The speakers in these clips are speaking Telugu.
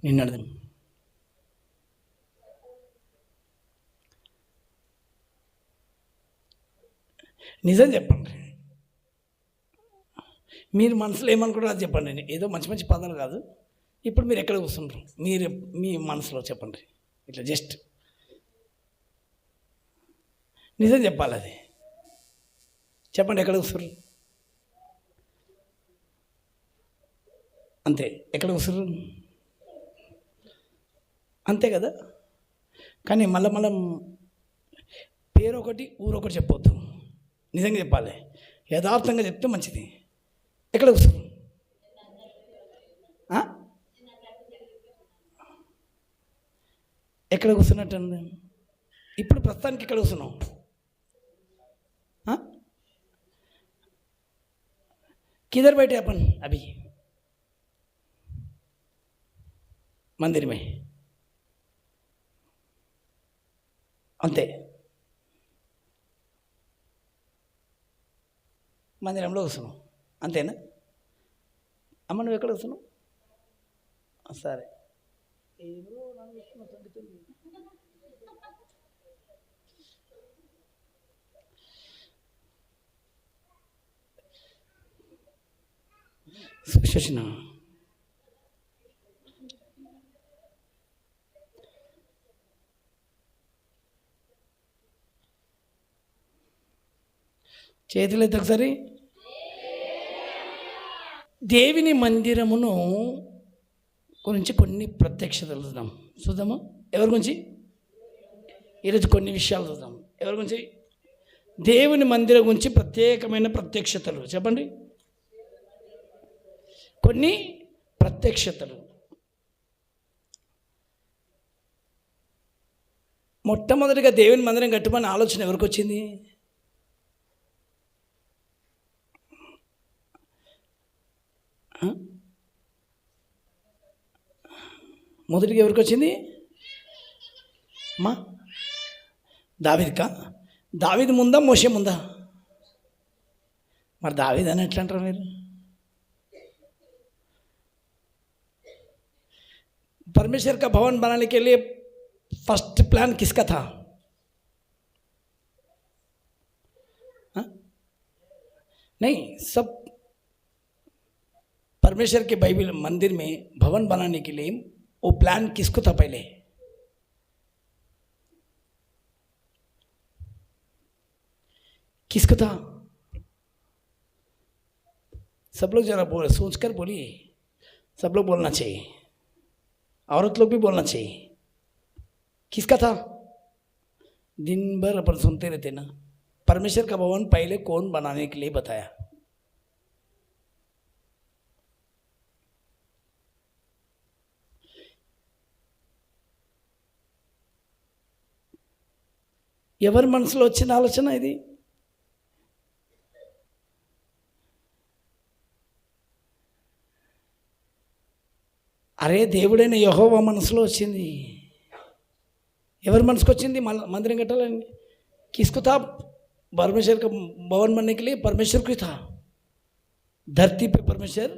నిన్నది నిజం చెప్పండి. మీరు మనసులో ఏమనుకుంటారో అది చెప్పండి. ఏదో మంచి మంచి పదాలు కాదు. ఇప్పుడు మీరు ఎక్కడ కూర్చుంటారు? మీరు మీ మనసులో చెప్పండి. ఇట్లా జస్ట్ నిజం చెప్పాలి. అది చెప్పండి. ఎక్కడ కూర్చుర్రు? అంతే. ఎక్కడ కూర్చుర్రు? అంతే కదా. కానీ మళ్ళీ పేరు ఒకటి ఊరొకటి చెప్పొద్దు. నిజంగా చెప్పాలి. యథార్థంగా చెప్తే మంచిది. ఎక్కడ కూర్చుర్రు? ఎక్కడ కూర్చున్నట్టు? ఇప్పుడు ప్రస్తుతానికి ఎక్కడ కూర్చున్నాం? किधर बैठे अपन अभी? मंदिर में. అంతే. మందిరంలో కూర్చున్నాం. అంతేనా? అమ్మ నువ్వు ఎక్కడ కూర్చున్నావు? సరే. సుశేషణ చేతులెత్తి ఒకసారి. దేవుని మందిరమును గురించి కొన్ని ప్రత్యక్షతలు చూద్దాము. ఎవరి గురించి? ఈరోజు కొన్ని విషయాలు చూద్దాం. ఎవరి గురించి? దేవుని మందిరం గురించి ప్రత్యేకమైన ప్రత్యక్షతలు. చెప్పండి. కొన్ని ప్రత్యక్షతలు. మొట్టమొదటిగా దేవుని మందిరం కట్టమని ఆలోచన ఎవరికి వచ్చింది? మొదటిగా ఎవరికి వచ్చింది? మా దావీదుకా? దావీదు ముందా మోషే ముందా? మరి దావీదు అని ఎట్లా అంటారు మీరు? परमेश्वर का भवन बनाने के लिए फर्स्ट प्लान किसका था? नहीं, सब परमेश्वर के बाइबल मंदिर में भवन बनाने के लिए वो प्लान किसको था? पहले किसको था? सब लोग जरा बोले, सोचकर बोलिए. सब लोग बोलना चाहिए. औरत लोग भी बोलना चाहिए. किसका था? दिन भर अपन सुनते रहते ना. परमेश्वर का भवन पहले कौन बनाने के लिए बताया? ఎవరి మనసులో వచ్చిన ఆలోచన ఇది? అరే దేవుడైన యెహోవా మనసులో వచ్చింది. ఎవరి మనసుకు వచ్చింది? మందిరం కట్టాలని. किसको था? परमेश्वर का भवन बनने के लिए परमेश्वर को था. धरती पे परमेश्वर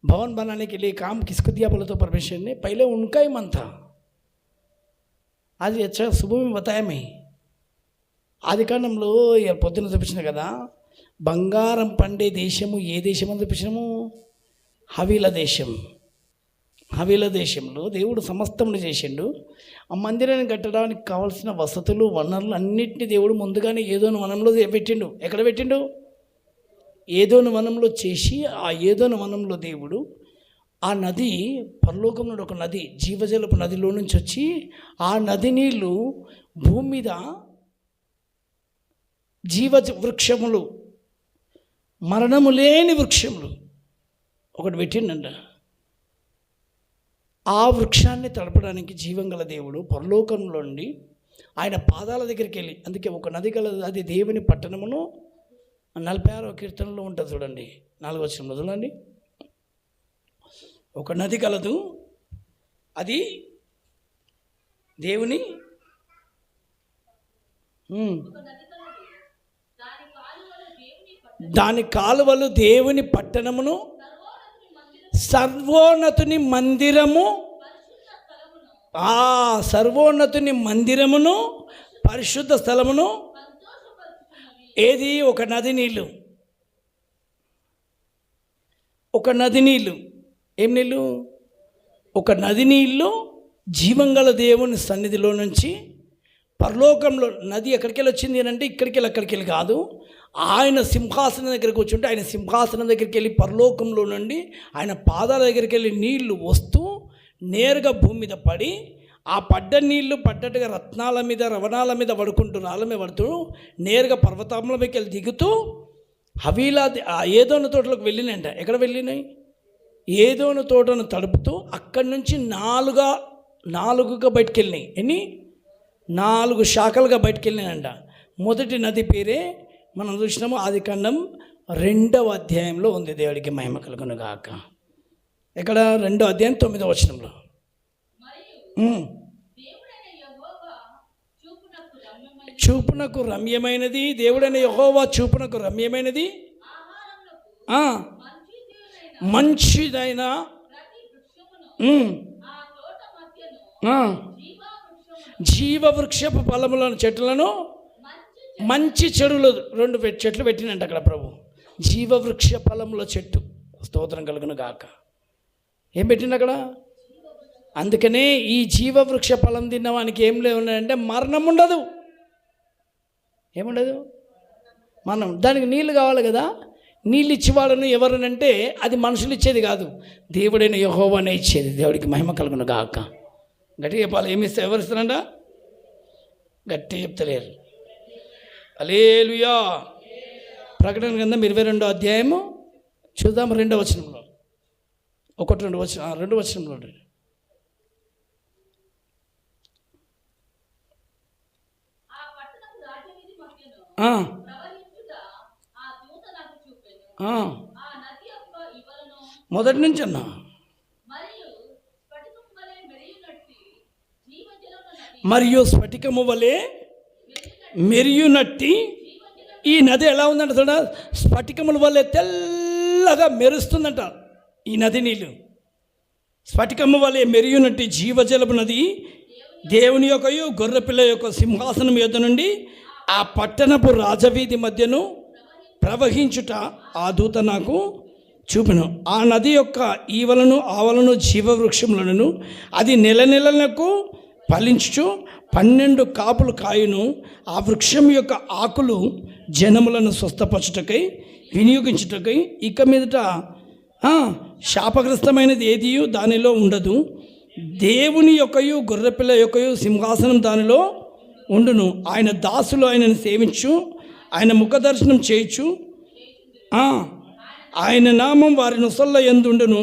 भवन बनाने के लिए काम किसको दिया बोले तो परमेश्वर ने. पहले उनका ही मन था. आज अच्छा सुबह में बताया मैं. ఆదికాండంలో పొద్దున చూపించిన కదా, బంగారం పండే దేశము ఏ దేశం అని చూపించినాము? హవీల దేశం. హవీల దేశంలో దేవుడు సమస్తమును చేసిండు. ఆ మందిరాన్ని కట్టడానికి కావాల్సిన వసతులు వనరులు అన్నింటినీ దేవుడు ముందుగానే ఏదోను వనంలో పెట్టిండు. ఎక్కడ పెట్టిండు? ఏదోను వనంలో చేసి, ఆ ఏదోను వనంలో దేవుడు ఆ నది, పరలోకం నుండి ఒక నది, జీవజలపు నదిలో నుంచి వచ్చి ఆ నది నీళ్ళు భూమి మీద జీవ వృక్షములు, మరణము లేని వృక్షములు ఒకటి పెట్టిండంట. ఆ వృక్షాన్ని తడపడానికి జీవం గల దేవుడు పరలోకంలో నుండి ఆయన పాదాల దగ్గరికి వెళ్ళి, అందుకే ఒక నది కలదు, అది దేవుని పట్టణమును 46వ కీర్తనలో ఉంటుంది చూడండి, 4వ వచనంలో చూడండి. ఒక నది కలదు, అది దేవుని దాని కాలువలు దేవుని పట్టణమును సర్వోన్నతుని మందిరము, సర్వోన్నతుని మందిరమును పరిశుద్ధ స్థలమును. ఏది? ఒక నది నీళ్ళు, ఒక నది నీళ్ళు. ఏం నీళ్ళు? ఒక నది నీళ్ళు జీవంగల దేవుని సన్నిధిలో నుంచి పరలోకంలో. నది ఎక్కడికి వెళ్ళి వచ్చింది అని అంటే ఇక్కడికి వెళ్ళి అక్కడికి వెళ్ళి కాదు, ఆయన సింహాసనం దగ్గరికి వచ్చి ఉంటే ఆయన సింహాసనం దగ్గరికి వెళ్ళి పరలోకంలో నుండి ఆయన పాదాల దగ్గరికి వెళ్ళి నీళ్లు వస్తూ నేరుగా భూమి మీద పడి, ఆ పడ్డ నీళ్లు పడ్డట్టుగా రత్నాల మీద రవణాల మీద పడుకుంటూ రాళ్ళ మీద పడుతూ నేరుగా పర్వతాల మీదకి వెళ్ళి దిగుతూ హవీలా ఏదోన తోటలోకి వెళ్ళినాయంట. ఎక్కడ వెళ్ళినాయి? ఏదోన తోటను తడుపుతూ అక్కడి నుంచి నాలుగుగా బయటికి వెళ్ళినాయి. ఎన్ని? 4 శాఖలుగా బయటికి వెళ్ళినాయంట. మొదటి నది పేరే మనం చూసినాము ఆదికాండం 2వ అధ్యాయంలో ఉంది. దేవుడికి మహిమ కలుగును గాక. ఇక్కడ 2వ అధ్యాయం 9వ వచనంలో చూపునకు రమ్యమైనది, దేవుడైన యెహోవా చూపునకు రమ్యమైనది, మంచిదైన జీవవృక్షపు ఫలములను చెట్లను, మంచి చెడులు 2 చెట్లు పెట్టినంట అక్కడ ప్రభు. జీవవృక్ష ఫలముల చెట్టు, స్తోత్రం కలుగును గాక. ఏం పెట్టిండు అక్కడ? అందుకనే ఈ జీవవృక్ష ఫలం తిన్నవానికి ఏం లేవున్నాయంటే మరణం ఉండదు. ఏముండదు? మనం దానికి నీళ్ళు కావాలి కదా. నీళ్ళు ఇచ్చేవాళ్ళను ఎవరనంటే అది మనుషులు ఇచ్చేది కాదు, దేవుడైన యెహోవానే ఇచ్చేది. దేవుడికి మహిమ కలుగును గాక. గట్టిగా చెప్పాలి. ఏమి ఇస్తారు? ఎవరు ఇస్తారంట? గట్టిగా చెప్తలేరు. హల్లెలూయా. ప్రకటన గ్రంథం 22వ అధ్యాయము చూద్దాం. 2వ వచనంలో 1-2 వచనం 2 వచనంలో మొదటి నుంచి అన్నా. మరియు స్ఫటికము వలె మెరియునట్టి ఈ నది ఎలా ఉందంట చూడ. స్ఫటికముల వల్లే తెల్లగా మెరుస్తుందంట ఈ నది నీళ్ళు. స్ఫటికము వలె మెరియునట్టి జీవజలపు నది దేవుని యొక్కయు గొర్రెపిల్ల యొక్క సింహాసనం యొద్ద నుండి ఆ పట్టణపు రాజవీధి మధ్యను ప్రవహించుట ఆ దూత నాకు చూపెను. ఆ నది యొక్క ఈవలను ఆవలను జీవవృక్షములను అది నెలకు ఫలించుచు 12 కాపులు కాయును. ఆ వృక్షం యొక్క ఆకులు జనములను స్వస్థపరచుటకై వినియోగించుటకై ఇక మీదట శాపగ్రస్తమైనది ఏదియు దానిలో ఉండదు. దేవుని యొక్కయు గొర్రెపిల్ల యొక్కయు సింహాసనం దానిలో ఉండును. ఆయన దాసులు ఆయనను సేవించు, ఆయన ముఖదర్శనం చేయొచ్చు. ఆయన నామం వారి నొసళ్ళ యందు ఉండును.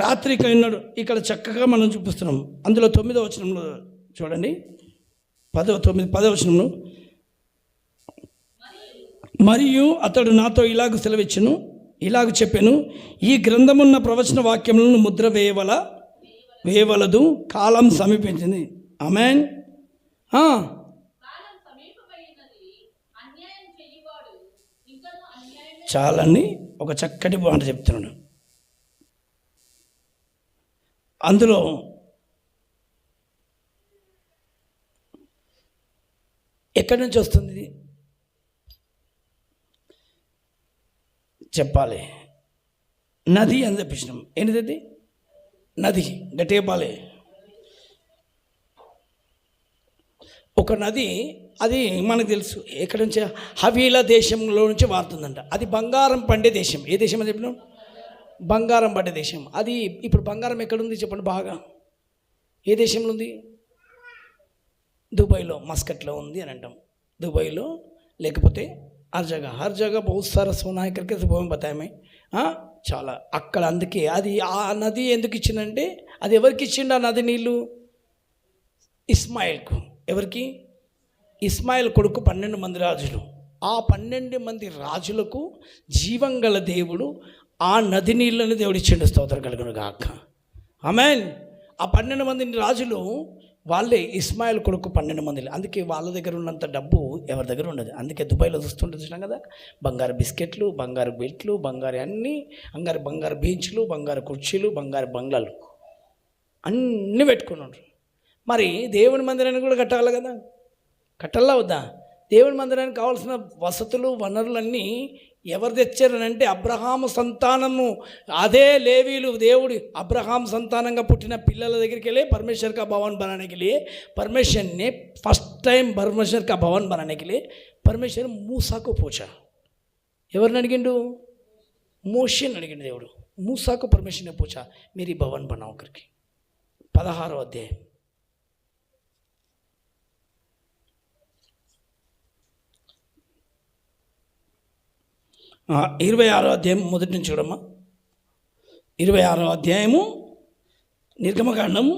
రాత్రికైనాడు. ఇక్కడ చక్కగా మనం చూపిస్తున్నాం. అందులో 9వ వచనంలో చూడండి. 10వ వచనంలో మరియు అతడు నాతో ఇలాగ సెలవిచ్చును, ఇలాగ చెప్పాను, ఈ గ్రంథమున్న ప్రవచన వాక్యములను ముద్ర వేయవలదు, కాలం సమీపించింది. ఆమేన్. చాలని ఒక చక్కటి మాట చెప్తున్నాడు. అందులో ఎక్కడి నుంచి వస్తుంది ఇది చెప్పాలి. నది అని చెప్పించినాం. ఏంటిది? నది. గట్టిగా చెప్పాలి. ఒక నది, అది మనకు తెలుసు. ఎక్కడి నుంచి? హవీలా దేశంలో నుంచి వారుతుందంట. అది బంగారం పండే దేశం. ఏ దేశం అని చెప్పినాం? బంగారం పండే దేశం. అది ఇప్పుడు బంగారం ఎక్కడుంది చెప్పండి బాగా? ఏ దేశంలో ఉంది? దుబాయ్లో, మస్కట్లో ఉంది అని అంటాం. దుబాయ్లో, లేకపోతే హర్ జగ బహుత్ సారా సోనా ఇక్కడికి భూమి బతాయమే చాలా అక్కడ. అందుకే అది ఆ నది ఎందుకు ఇచ్చిందంటే, అది ఎవరికి ఇచ్చిండు ఆ నది నీళ్ళు? ఇస్మాయిల్కు. ఎవరికి? ఇస్మాయిల్ కొడుకు 12 మంది రాజులు. ఆ 12 మంది రాజులకు జీవం గల దేవుడు ఆ నది నీళ్ళని దేవుడు ఇచ్చిండు. స్తోత్రం కలుగును గాక. ఆమేన్. ఆ 12 మంది రాజులు వాళ్ళే ఇస్మాయిల్ కొడుకు 12 మంది. అందుకే వాళ్ళ దగ్గర ఉన్నంత డబ్బు ఎవరి దగ్గర ఉండదు. అందుకే దుబాయ్లో చూస్తుంటే చూసినాం కదా, బంగారు బిస్కెట్లు, బంగారు బెల్ట్లు, బంగారు అన్నీ, బంగారు బెంచ్లు, బంగారు కుర్చీలు, బంగారు బంగ్లాలు అన్నీ పెట్టుకున్నారు. మరి దేవుని మందిరాన్ని కూడా కట్టాలి కదా, కట్టాలా వద్దా? దేవుని మందిరానికి కావాల్సిన వసతులు వనరులన్నీ ఎవరు తెచ్చారనంటే అబ్రహాము సంతానము. అదే లేవీలు దేవుడు అబ్రహాం సంతానంగా పుట్టిన పిల్లల దగ్గరికి వెళ్ళి పరమేశ్వర్ కా భవన్ बनाने लिए परमेश्वर ने फर्स्ट टाइम परमेश्वर का भवन बनाने के लिए परमेश्वर మూసాకు పూచా. ఎవరిని అడిగిండు? మోషేని అడిగిండు దేవుడు. మూసాకు పరమేశ్వర్ పూచా మీరు భవన్ बनाओ करके. 16వ అధ్యాయం 26వ అధ్యాయం మొదటి నుంచి చూడమ్మా. 26వ అధ్యాయము నిర్గమకాండము.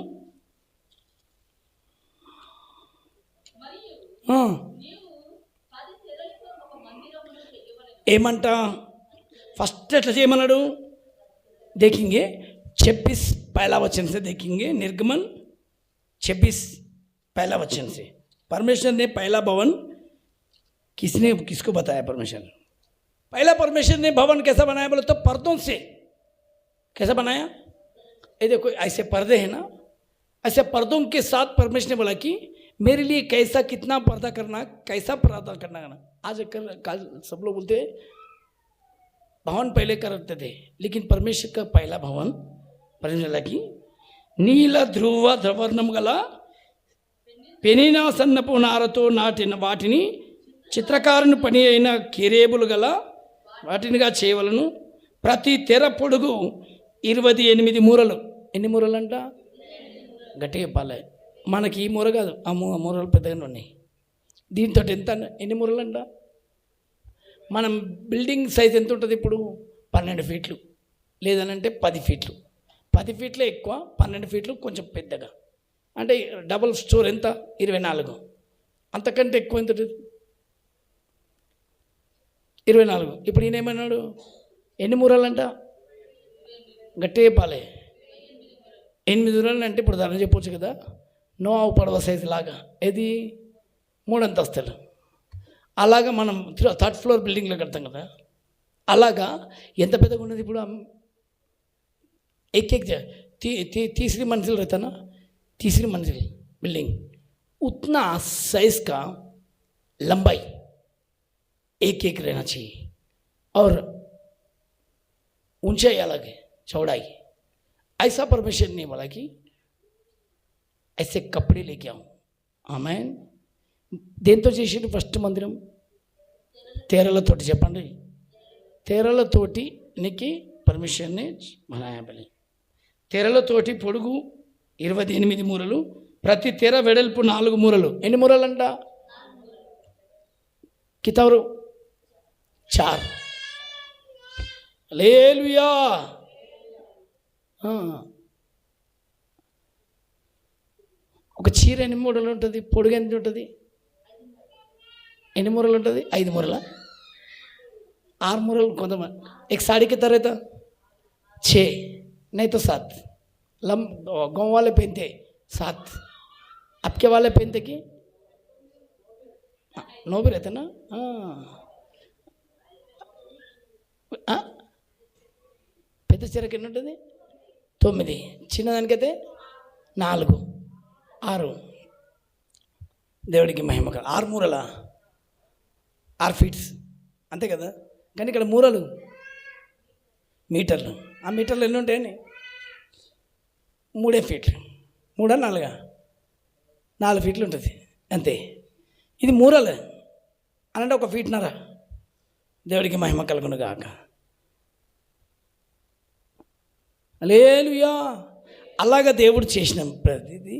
ఏమంట? ఫస్ట్ ఎట్లా చేయమన్నాడు? देखेंगे 26 पहला वचन से देखेंगे. निर्गमन 26 पहला वचन से परमेश्वर ने पहला भवन किसको बताया? परमेश्वर पहला परमेश्वर ने भवन कैसा बनाया बोले तो पर्दों से. कैसा बनाया? ये देखो ऐसे पर्दे हैं ना, ऐसे पर्दों के साथ परमेश्वर ने बोला कि मेरे लिए कैसा कितना पर्दा करना, कैसा पर्दा करना. आज कल सब लोग बोलते हैं भवन पहले करते थे, लेकिन परमेश्वर का पहला भवन परमेश्वर की నీల ధ్రువ ధవర్ణం గల పెనినా సన్నపు నారతో నాటిన వాటిని చిత్రకారుని పని అయిన కిరేబులు గల వాటినిగా చేయవలను. ప్రతి తెర పొడుగు 28 మూరలు. ఎన్ని మూరలు అంట? గట్టిగా చెప్పాలి. మనకి ఈ మూర కాదు, ఆ మూరలు పెద్దగానే ఉన్నాయి. దీంతో ఎంత? ఎన్ని మూరలు అంట? మనం బిల్డింగ్ సైజ్ ఎంత ఉంటుంది ఇప్పుడు? 12 ఫీట్లు, లేదనంటే 10 ఫీట్లు. 10 ఫీట్లే ఎక్కువ, 12 ఫీట్లు కొంచెం పెద్దగా. అంటే డబుల్ స్టోర్ ఎంత? 24. అంతకంటే ఎక్కువ ఎంత? 24. ఇప్పుడు ఈయన ఏమన్నాడు? ఎన్ని మూరలంట? గట్టిగా చెప్పాలి. 8 మూరలు అంటే ఇప్పుడు దాన్ని చెప్పొచ్చు కదా, నోవాహు పడవ సైజు లాగా. ఏది? 3 అంతస్తులు. అలాగా మనం 3rd ఫ్లోర్ బిల్డింగ్లో కడతాం కదా, అలాగా ఎంత పెద్దగా ఉన్నది ఇప్పుడు? एक तीसरी मंजिल रहता ना, तीसरी मंजिल बिल्डिंग, उतना साइज का लंबाई एक रहना चाहिए और ऊंचाई अलग है, चौड़ाई. ऐसा परमेश्वर ने बोला कि ऐसे कपड़े लेके आओ. आमेन. దేంతో చేసిండు ఫస్ట్ మందిరం? తేరలతోటి. చెప్పండి. తేరలతోటి నీకు పర్మిషన్ని बनाया बोले. తెరలతోటి పొడుగు 28 మూరలు, ప్రతి తెర వెడల్పు 4 మూరలు. ఎన్ని మూరలు అంట? కితారు 4. హల్లెలూయా. ఒక చీర ఎన్ని మూరలు ఉంటుంది? పొడుగు ఎంత ఉంటుంది? ఎన్ని మూరలు ఉంటుంది? 5 మూరల, 6 మూరలు. కొంతమంది एक साड़ी की तरह था 6 नहीं तो 7. गाँव वाले पहनते 7, आपके वाले पहनते कि 9 भी रहते ना. పెద్ద చీరకి ఎన్ని ఉంటుంది? 9. చిన్నదానికైతే 4, 6. దేవుడికి మహిమ. 6 మూరల, 6 ఫీట్స్ అంతే కదా. కానీ ఇక్కడ మూరలు మీటర్లు. ఆ మీటర్లు ఎన్ని ఉంటాయండి? 3 ఫీట్లు. 3 4 4 ఫీట్లు ఉంటుంది అంతే. ఇది మూరలు అనంటే 1 ఫీట్నర. దేవుడికి మహిమ కలుగును గాక. హల్లెలూయా. అలాగా దేవుడు చేసిన ప్రతిదీ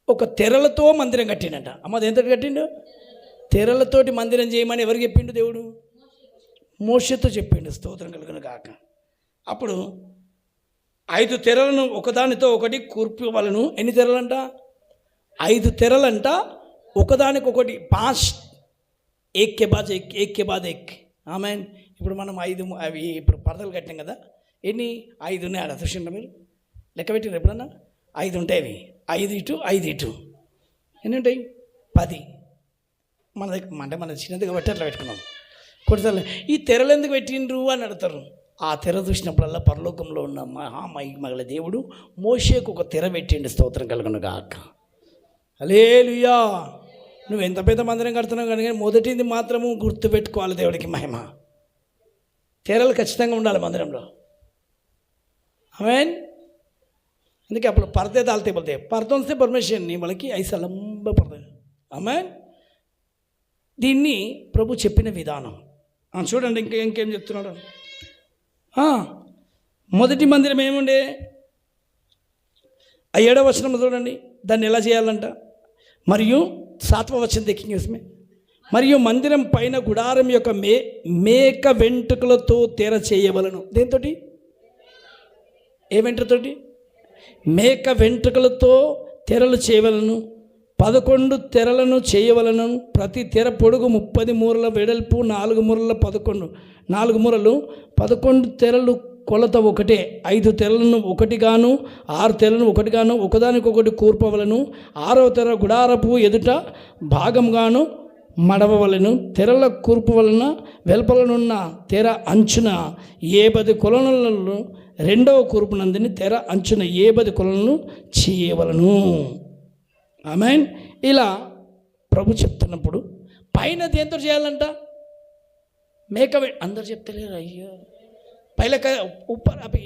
ఒక తెరలతో మందిరం కట్టిండట. అమ్మ దేంతో కట్టిండు? తెరలతోటి మందిరం చేయమని ఎవరికి చెప్పిండు? దేవుడు మోషేతో చెప్పిండు. స్తోత్రం కలుగును గాక. అప్పుడు 5 తెరలను ఒకదానితో ఒకటి కూర్పవలను. ఎన్ని తెరలంట? 5 తెరలంట, ఒకదానికొకటి. 5 एक के बाद एक. ఆమేన్. ఇప్పుడు మనం 5 అవి ఇప్పుడు పరదలు కట్టాం కదా, ఎన్ని? 5 ఉన్నాయి. ఆడ చూసిండ్రా మీరు? లెక్క పెట్టిన ఎప్పుడన్నా? 5 ఉంటాయి. అవి 5 ఇటు 5 ఇటు ఎన్ని ఉంటాయి? 10. మన దగ్గర అంటే మన చిన్నది కాబట్టి అట్లా పెట్టుకున్నాం. కొన్నిసార్లు ఈ తెరలు ఎందుకు పెట్టిండ్రు అని అడుగుతారు. ఆ తెర చూసినప్పుడల్లా పరలోకంలో ఉన్న మగల దేవుడు మోషేకు ఒక తెర పెట్టిండు. స్తోత్రం కలుగును గాక. హల్లెలూయా. నువ్వు ఎంత పెద్ద మందిరం కడుతున్నావు కానీ మొదటిది మాత్రము గుర్తుపెట్టుకోవాలి. దేవుడికి మహిమ. తెరలు ఖచ్చితంగా ఉండాలి మందిరంలో. ఆమేన్. అందుకే అప్పుడు पर्दे डालते बोलते पर्दों से परमिशन नहीं बल्कि ऐसा लंबा पर्दा. ఆమేన్. దీన్ని ప్రభు చెప్పిన విధానం చూడండి. ఇంకేం చెప్తున్నాడు? మొదటి మందిరం ఏముండే? 7వ వచనం చూడండి. దాన్ని ఎలా చేయాలంట? మరియు 7వ వచనం దేఖింగే. మరియు మందిరం పైన గుడారం యొక్క మేక వెంట్రుకలతో తెర చేయవలను. దేంతోటి? ఏ వెంట్రుకతోటి? మేక వెంట్రుకలతో తెరలు చేయవలను. 11 తెరలను చేయవలను. ప్రతి తెర పొడుగు 30 మూరల, వెడల్పు 4 మూరల 4 మూరలు. 11 తెరలు కొలత ఒకటే. 5 తెరలను ఒకటిగాను 6 తెరలను ఒకటిగాను ఒకదానికొకటి కూర్పవలను. 6వ తెర గుడారపు ఎదుట భాగంగాను మడవవలను. తెరల కూర్పు వలన వెలుపలనున్న తెర అంచున 10 కొలనులను, 2వ కూర్పు నందుని తెర అంచున 10 కొలనులను చేయవలను. ఆమేన్. ఇలా ప్రభు చెప్తున్నప్పుడు పైన దేంతో చేయాలంట? మేక. అందరు చెప్తలేరు. అయ్యో पहले का ऊपर अभी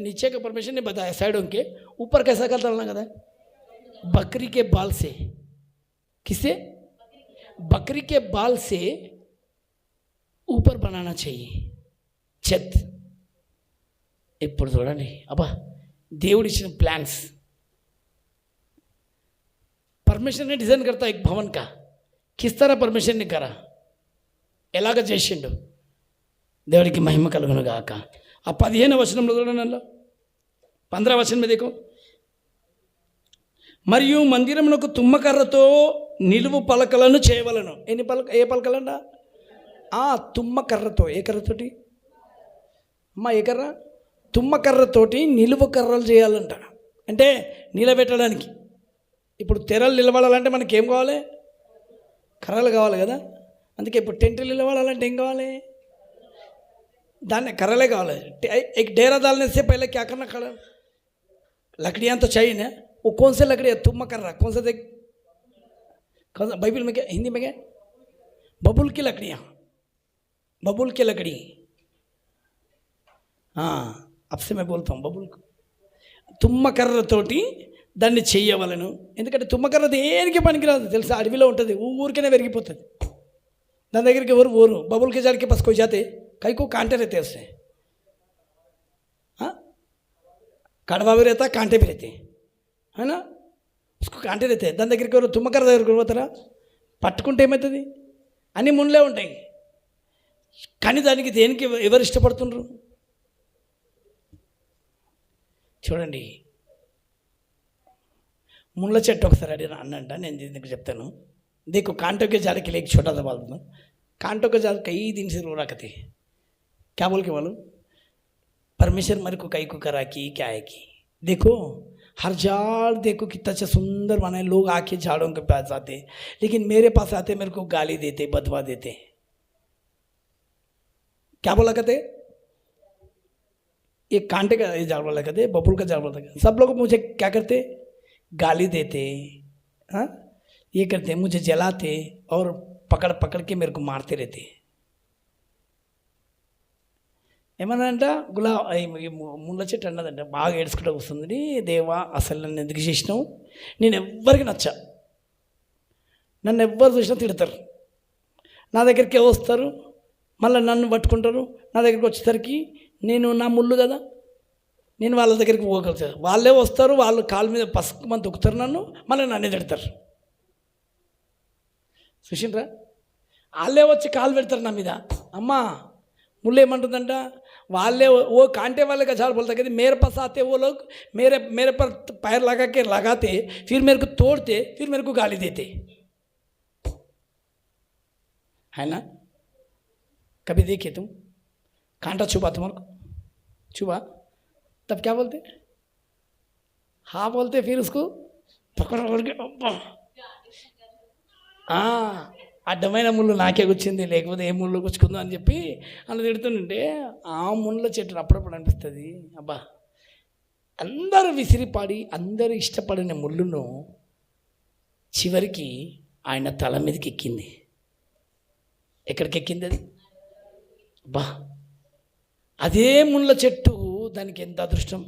नीचे का परमिशन ने बताया साइडों के ऊपर कैसा करता है? बकरी के बाल से. किसे? बकरी के बाल से ऊपर बनाना चाहिए छत. ఇప్పుడు చూడండి అబ్బా దేవుడు ఇచ్చిన प्लान्स. परमिशन ने डिज़ाइन करता एक भवन का. किस तरह परमिशन ने करा? ఎలాగ చేసిండు? దేవుడికి మహిమ కలుగును గాక. ఆ 15వ వచనంలో చూడండి. 15వ వచనం మీద देखो. మరియు మందిరమునకు తుమ్మకర్రతో నిలువు పలకలను చేయవలను. ఏ పలకలంట? తుమ్మకర్రతో. ఏ కర్రతోటి అమ్మా? ఏ కర్ర? తుమ్మకర్రతోటి నిలువు కర్రలు చేయాలంట. అంటే నిలబెట్టడానికి. ఇప్పుడు తెరలు నిలబడాలంటే మనకి ఏం కావాలి? కర్రలు కావాలి కదా. అందుకే ఇప్పుడు టెంట్లు నిలబడాలంటే ఏం కావాలి? दाने करले काले. एक डेरा डालने से पहले क्या करना? खड़ा लकड़ियाँ तो चाहिए ना. वो कौन से लकड़ी है? तुम कर रहा कौन सा? देख कौन सा? बाइबल में क्या, हिंदी में क्या? बबुल की लकड़ियाँ. बबुल की लकड़ी. अब से मैं बोलता हूँ बबुल. तुम कर्र तोटी దాన్ని చెయ్యవలను. ఎందుకంటే తుమ్మకర్ర దేనికి పనికిరాదు తెలుసా? అడవిలో ఉంటుంది, ఊరికనే పెరిగిపోతుంది. దాని దగ్గరికి ఎవరు ఊరు. बबुल के झाड़ के पास कोई जाते कई को कांटे रहते हैं उससे. कड़वा भी रहता है, कांटे भी रहते हैं, है ना. उसको कांटे रहते हैं. దాని దగ్గరికి ఎవరు తుమ్మకర్ర దగ్గరికి పోతారా? పట్టుకుంటే ఏమవుతుంది? అన్ని ముళ్ళే ఉంటాయి. కానీ దానికి దేనికి ఎవరు ఇష్టపడుతుండ్రు? చూడండి ముళ్ళ చెట్టు ఒకసారి అడిగిన అన్నంట. నేను దీనికి చెప్తాను. देखो कांटों के झाड़ के लिए एक छोटा सा बात बताऊं. कांटों के झाड़ कई दिन से रो रखते. क्या बोल के मालूम? परमेश्वर मेरे को कई को करा की क्या है कि देखो हर झाड़ देखो कितना अच्छा सुंदर बना है. लोग आके झाड़ों के पास आते, लेकिन मेरे पास आते मेरे को गाली देते, बदवा देते. क्या बोला कहते? ये कांटे का झाड़ बोला कहते, बबुल का झाड़ बोला कहते. सब लोग मुझे क्या करते? गाली देते, हाँ ये करते, मुझे जलाते और पकड़ पकड़ के मेरे को मारते रहते. ఏమన్నా అంట ముళ్ళ చెట్టు అన్నదంట. బాగా ఏడ్చుకుంటూ వస్తుంది. దేవా అసలు నన్ను ఎందుకు చేసినావు? నేను ఎవ్వరికి నచ్చా. నన్ను ఎవ్వరు చూసినా తిడతారు. నా దగ్గరికి వస్తారు, మళ్ళీ నన్ను పట్టుకుంటారు. నా దగ్గరికి వచ్చేసరికి నేను నా ముళ్ళు కదా, నేను వాళ్ళ దగ్గరికి పోగలుగుతాను. వాళ్ళే వస్తారు, వాళ్ళు కాళ్ళ మీద పసుకుమని తొక్కుతారు నన్ను, మళ్ళీ నన్నే తిడతారు. చూసిండ్రా? వాళ్ళే వచ్చి కాలు పెడతారు నా మీద. అమ్మా मुल्ले ఏమంటుందంట? వాళ్ళే वो कांटे वाले का झाड़ बोलता कहते मेरे पास आते वो लोग मेरे पर पैर लगा के लगाते, फिर मेरे को तोड़ते, फिर मेरे को गाली देते, है ना. कभी देखे तुम कांटा छुपा तुम्हारे को? छुपा तब क्या बोलते? हाँ बोलते, फिर उसको పక్కన వరకు అబ్బా అడ్డమైన ముళ్ళు నాకే కూర్చింది, లేకపోతే ఏ ముళ్ళు కూర్చుకుందో అని చెప్పి అలా తిడుతుంటే ఆ ముళ్ళ చెట్టును అప్పుడప్పుడు అనిపిస్తుంది, అబ్బా అందరూ విసిరిపాడి అందరూ ఇష్టపడిన ముళ్ళును చివరికి ఆయన తల మీదకి ఎక్కింది. ఎక్కడికి ఎక్కింది అది? బా అదే ముళ్ళ చెట్టు దానికి ఎంత అదృష్టం,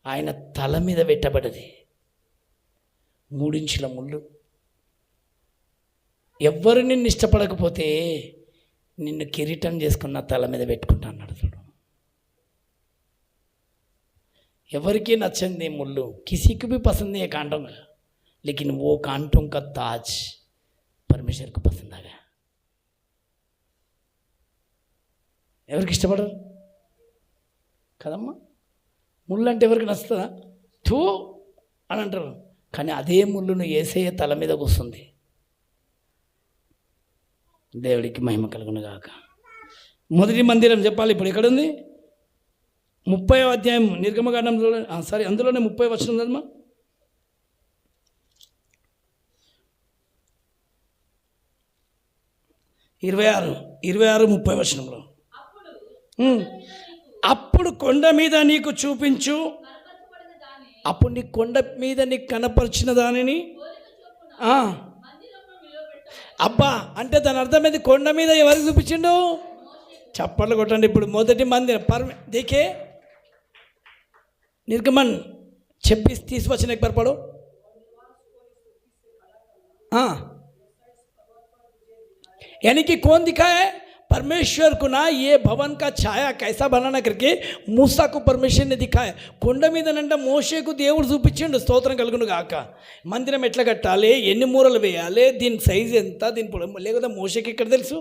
ఆయన తల మీద పెట్టబడ్డది 3 ఇంచుల ముళ్ళు. ఎవ్వరు నిన్ను ఇష్టపడకపోతే నిన్ను కిరీటం చేసుకున్న తల మీద పెట్టుకుంటా అన్నాడు చూడు. ఎవరికి నచ్చంది ముళ్ళు, కిసికి भी पसंद नहीं है कांटों का, लेकिन वो कांटों का ताज परमेश्वर को पसंद आ गया. ఎవరికి ఇష్టపడరు కదమ్మా? ముళ్ళు అంటే ఎవరికి నచ్చుతుందా? థూ అని అంటారు. కానీ అదే ముళ్ళును యేసయ్య తల మీద కూస్తుంది. దేవుడికి మహిమ కలుగును గాక. మొదటి మందిరం చెప్పాలి. ఇప్పుడు ఎక్కడుంది? 30వ అధ్యాయం నిర్గమకాండంలో, అందులోనే 30 వచనం కదమ్మా. 26 30 వచనంలో, అప్పుడు కొండ మీద నీకు చూపించు, అప్పుడు నీ కొండ మీద నీకు కనపరిచిన దానిని అబ్బా అంటే దాని అర్థమైంది. కొండ మీద ఎవరికి చూపించిండు? చప్పట్లు కొట్టండి. ఇప్పుడు మొదటి మందిరం దేకే నిర్గమన్ చెప్పి తీసుకొచ్చిన పరపడు. यानी कि कौन दिखाए? परमेश्वर को ना ये भवन का छाया कैसा बनाना करके मूसा को परमेश्वर ने दिखाया. కొండ మీదనంట మోషేకు దేవుడు చూపించిండు. స్తోత్రం కలుగును గాక. మందిరం ఎట్లా కట్టాలి, ఎన్ని మూరలు వేయాలి, దీని సైజు ఎంత, దీని పొడవు, లేకపోతే మోషేకి ఎక్కడ తెలుసు?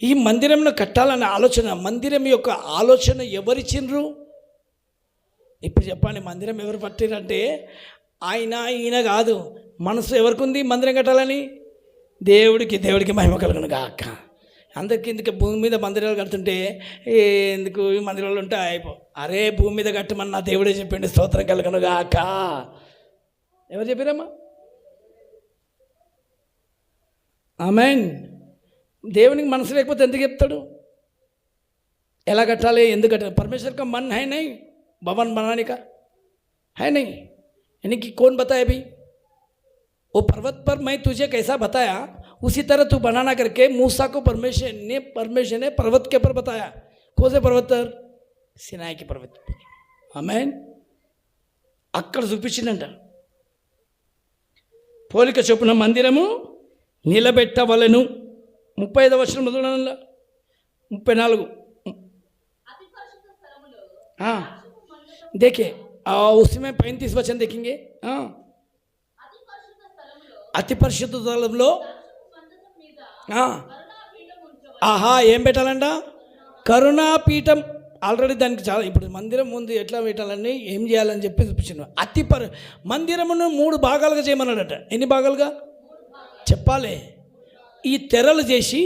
ఈ మందిరంను కట్టాలన్న ఆలోచన, మందిరం యొక్క ఆలోచన ఎవరిచ్చిండ్రు? ఇప్పుడు చెప్పండి, మందిరం ఎవరు పట్టిరంటే ఈయన కాదు. మనసు ఎవరికి ఉంది మందిరం కట్టాలని? దేవుడికి మహిమ కలుగును గాక. అందరికి ఇందుకు భూమి మీద మందిరాలు కడుతుంటే ఎందుకు ఈ మందిరాలు ఉంటే అరే భూమి మీద కట్టమని నా దేవుడే చెప్పిండు. స్తోత్రం కలుగును గాక. ఎవరు చెప్పారమ్మా? ఆమేన్. దేవునికి మనసు లేకపోతే ఎందుకు చెప్తాడు? ఎలా కట్టాలి, ఎందుకు కట్టాలి? परमेश्वर का मन है नहीं भवन बनाने का, है नहीं? यानी कि कौन बताया भाई? वो पर्वत पर मैं तुझे कैसा बताया उसी तरह तू बनाना करके मूसा को परमेश्वर ने पर्वत के ऊपर बताया. कौन से पर्वत पर? सिनाई के पर्वत पर. आमेन. అక్కడ చూపించిందంట. పోలిక చొప్పున మందిరము నిలబెట్టవలెను. 35వ వచనం మొదలు 34. देखिए उसमें 35 वचन देखेंगे. అతి పరిశుద్ధ స్థలంలో ఏం పెట్టాలంట? కరుణాపీఠం. ఆల్రెడీ దానికి చాలా, ఇప్పుడు మందిరం ముందు ఎట్లా పెట్టాలని, ఏం చేయాలని చెప్పి చూపించాను. మందిరమును 3 భాగాలుగా చేయమన్నాడట. ఎన్ని భాగాలుగా చెప్పాలి? ఈ తెరలు చేసి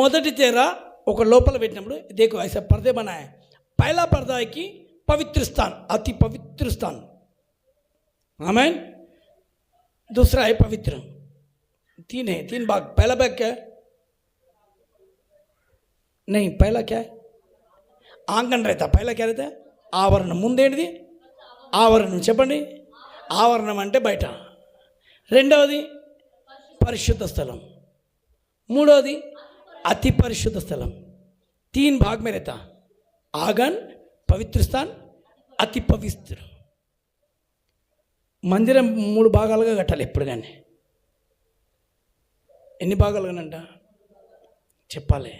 మొదటి తెర ఒక లోపల పెట్టినప్పుడు देखो ऐसा पर्दे बनाए. पहला पर्दा है कि पवित्र स्थान, अति पवित्र स्थान. आमीन. दूसरा है पवित्र. 3 भाग. पहला भाग क्या है? नहीं, पहला क्या है? आंगन रहता. पहला क्या रहता है? ఆవరణం. ముందేంటిది? ఆవరణం. చెప్పండి. ఆవరణం అంటే బయట. రెండవది పరిశుద్ధ స్థలం. మూడవది అతి పరిశుద్ధ స్థలం. 3 भाग में रहता. आंगन, పవిత్ర స్థాన్, అతి పవిత్ర. మందిరం 3 భాగాలుగా కట్టాలి ఎప్పుడు కానీ. ఎన్ని భాగాలుగానంట చెప్పాలి?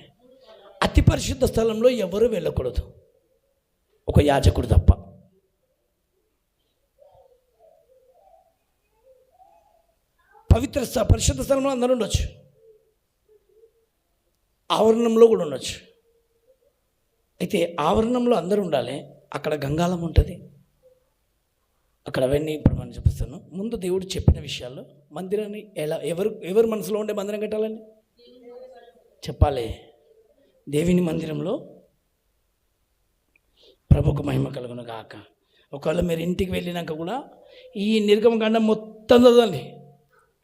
అతి పరిశుద్ధ స్థలంలో ఎవరు వెళ్ళకూడదు, ఒక యాజకుడు తప్ప. పరిశుద్ధ స్థలంలో అందరూ ఉండొచ్చు, ఆవరణంలో కూడా ఉండొచ్చు. అయితే ఆవరణంలో అందరూ ఉండాలి. అక్కడ గంగాళం ఉంటుంది, అక్కడ అవన్నీ ఇప్పుడు మనం చూపిస్తాను. ముందు దేవుడు చెప్పిన విషయాల్లో మందిరాన్ని ఎవరు మనసులో ఉండే మందిరం కట్టాలని చెప్పాలి. దేవుని మందిరంలో ప్రభుకు మహిమ కలుగును గాక. ఒకవేళ మీరు ఇంటికి వెళ్ళినాక కూడా ఈ నిర్గమకాండం మొత్తం చదవండి.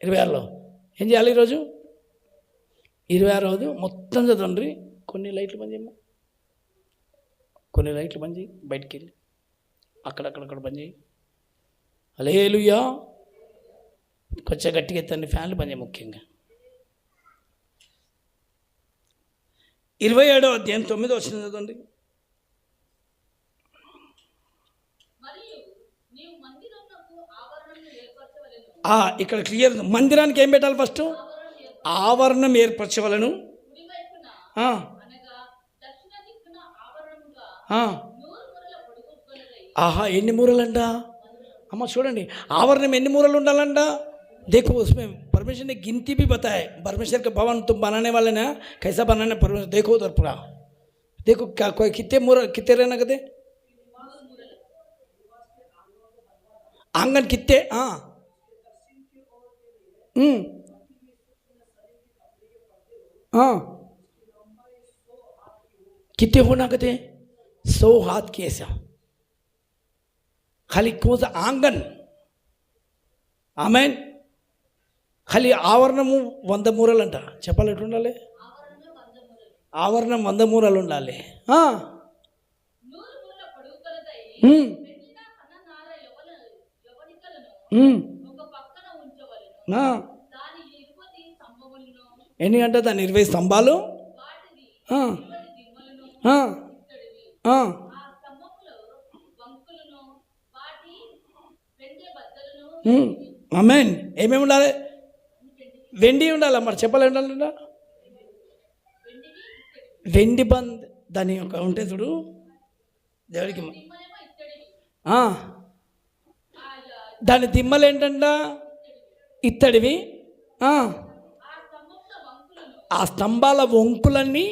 26లో ఏం చేయాలి? ఈరోజు 26 మొత్తం చదవండి. కొన్ని లైట్లు బంద్ చేయమ్మా, కొన్ని లైట్లు బంద్ చేయి, బయటికి వెళ్ళి అక్కడక్కడ బంద్ చేయి. హల్లెలూయా. కొంచెం గట్టిగా ఎత్తండి, ఫ్యాన్లు బంద్ చేయి. ముఖ్యంగా 27వ అధ్యాయం 9వ వచనం చదవండి. ఇక్కడ క్లియర్. మందిరానికి ఏం పెట్టాలి? ఫస్ట్ ఆవరణం ఏర్పరచవలను. ఆహా, ఎన్ని మూరలంట అమ్మ? చూడండి, ఆవరణం ఎన్ని మూరలు ఉండాలంట? देखो उसमें परमेश्वर ने गिनती भी बताए. परमेश्वर के भवन तुम बनाने वाले ना, कैसा बनाने परमेश्वर देखो उधर पूरा देखो. क्या कोई कितने मूर कितने रहना कहते आंगन कितने? हाँ, हाँ, कितने होना कहते 100 हाथ की ऐसा. खाली कौन सा आंगन? आमेन. ఖాళీ ఆవరణము 100 మూరలు అంట. చెప్పాలి ఎట్లా ఉండాలి? ఆవరణం 100 మూరలు ఉండాలి. ఎన్ని అంటే దాని 20 స్తంభాలు. ఆమేన్. ఏమేమి ఉండాలి? వెండి ఉండాలి. మరి చెప్పాలి ఉండాలంట. వెండి బంద్ దాని యొక్క ఉంటే చూడు దేవుడికి. దాని దిమ్మలు ఏంటంట? ఇత్తడివి. ఆ స్తంభాల వంకులన్నీ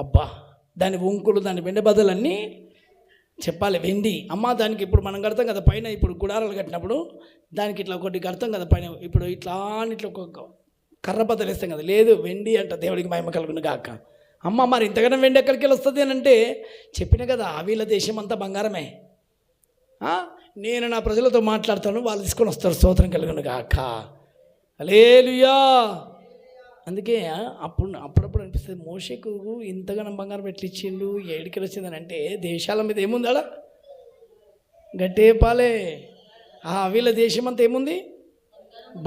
అబ్బా, దాని వంకులు, దాని వెండి బద్దలన్నీ చెప్పాలి వెండి. అమ్మ దానికి ఇప్పుడు మనం కడతాం కదా పైన, ఇప్పుడు గుడారాలు కట్టినప్పుడు దానికి ఇట్లా ఒకటి కడతాం కదా పైన. ఇప్పుడు ఇట్లా ఒక కర్ర బద్దలు వేస్తాం కదా, లేదు వెండి అంట. దేవుడికి మహిమ కలుగును గాక. అమ్మ మరి ఇంతకన్నా వెండి ఎక్కడికి వెళ్ళి వస్తుంది అని అంటే చెప్పిన కదా, వీళ్ళ దేశం అంతా బంగారమే. నేను నా ప్రజలతో మాట్లాడతాను, వాళ్ళు తీసుకొని వస్తారు. స్తోత్రం కలుగును గాక. హల్లెలూయా. అందుకే అప్పుడప్పుడు అనిపిస్తుంది, మోషేకు ఇంతగానో బంగారం ఎట్లా ఇచ్చిండు, ఏడికి వచ్చిందని. అంటే దేశాల మీద ఏముందాడా? గట్టే పాలే. వీళ్ళ దేశం అంతా ఏముంది?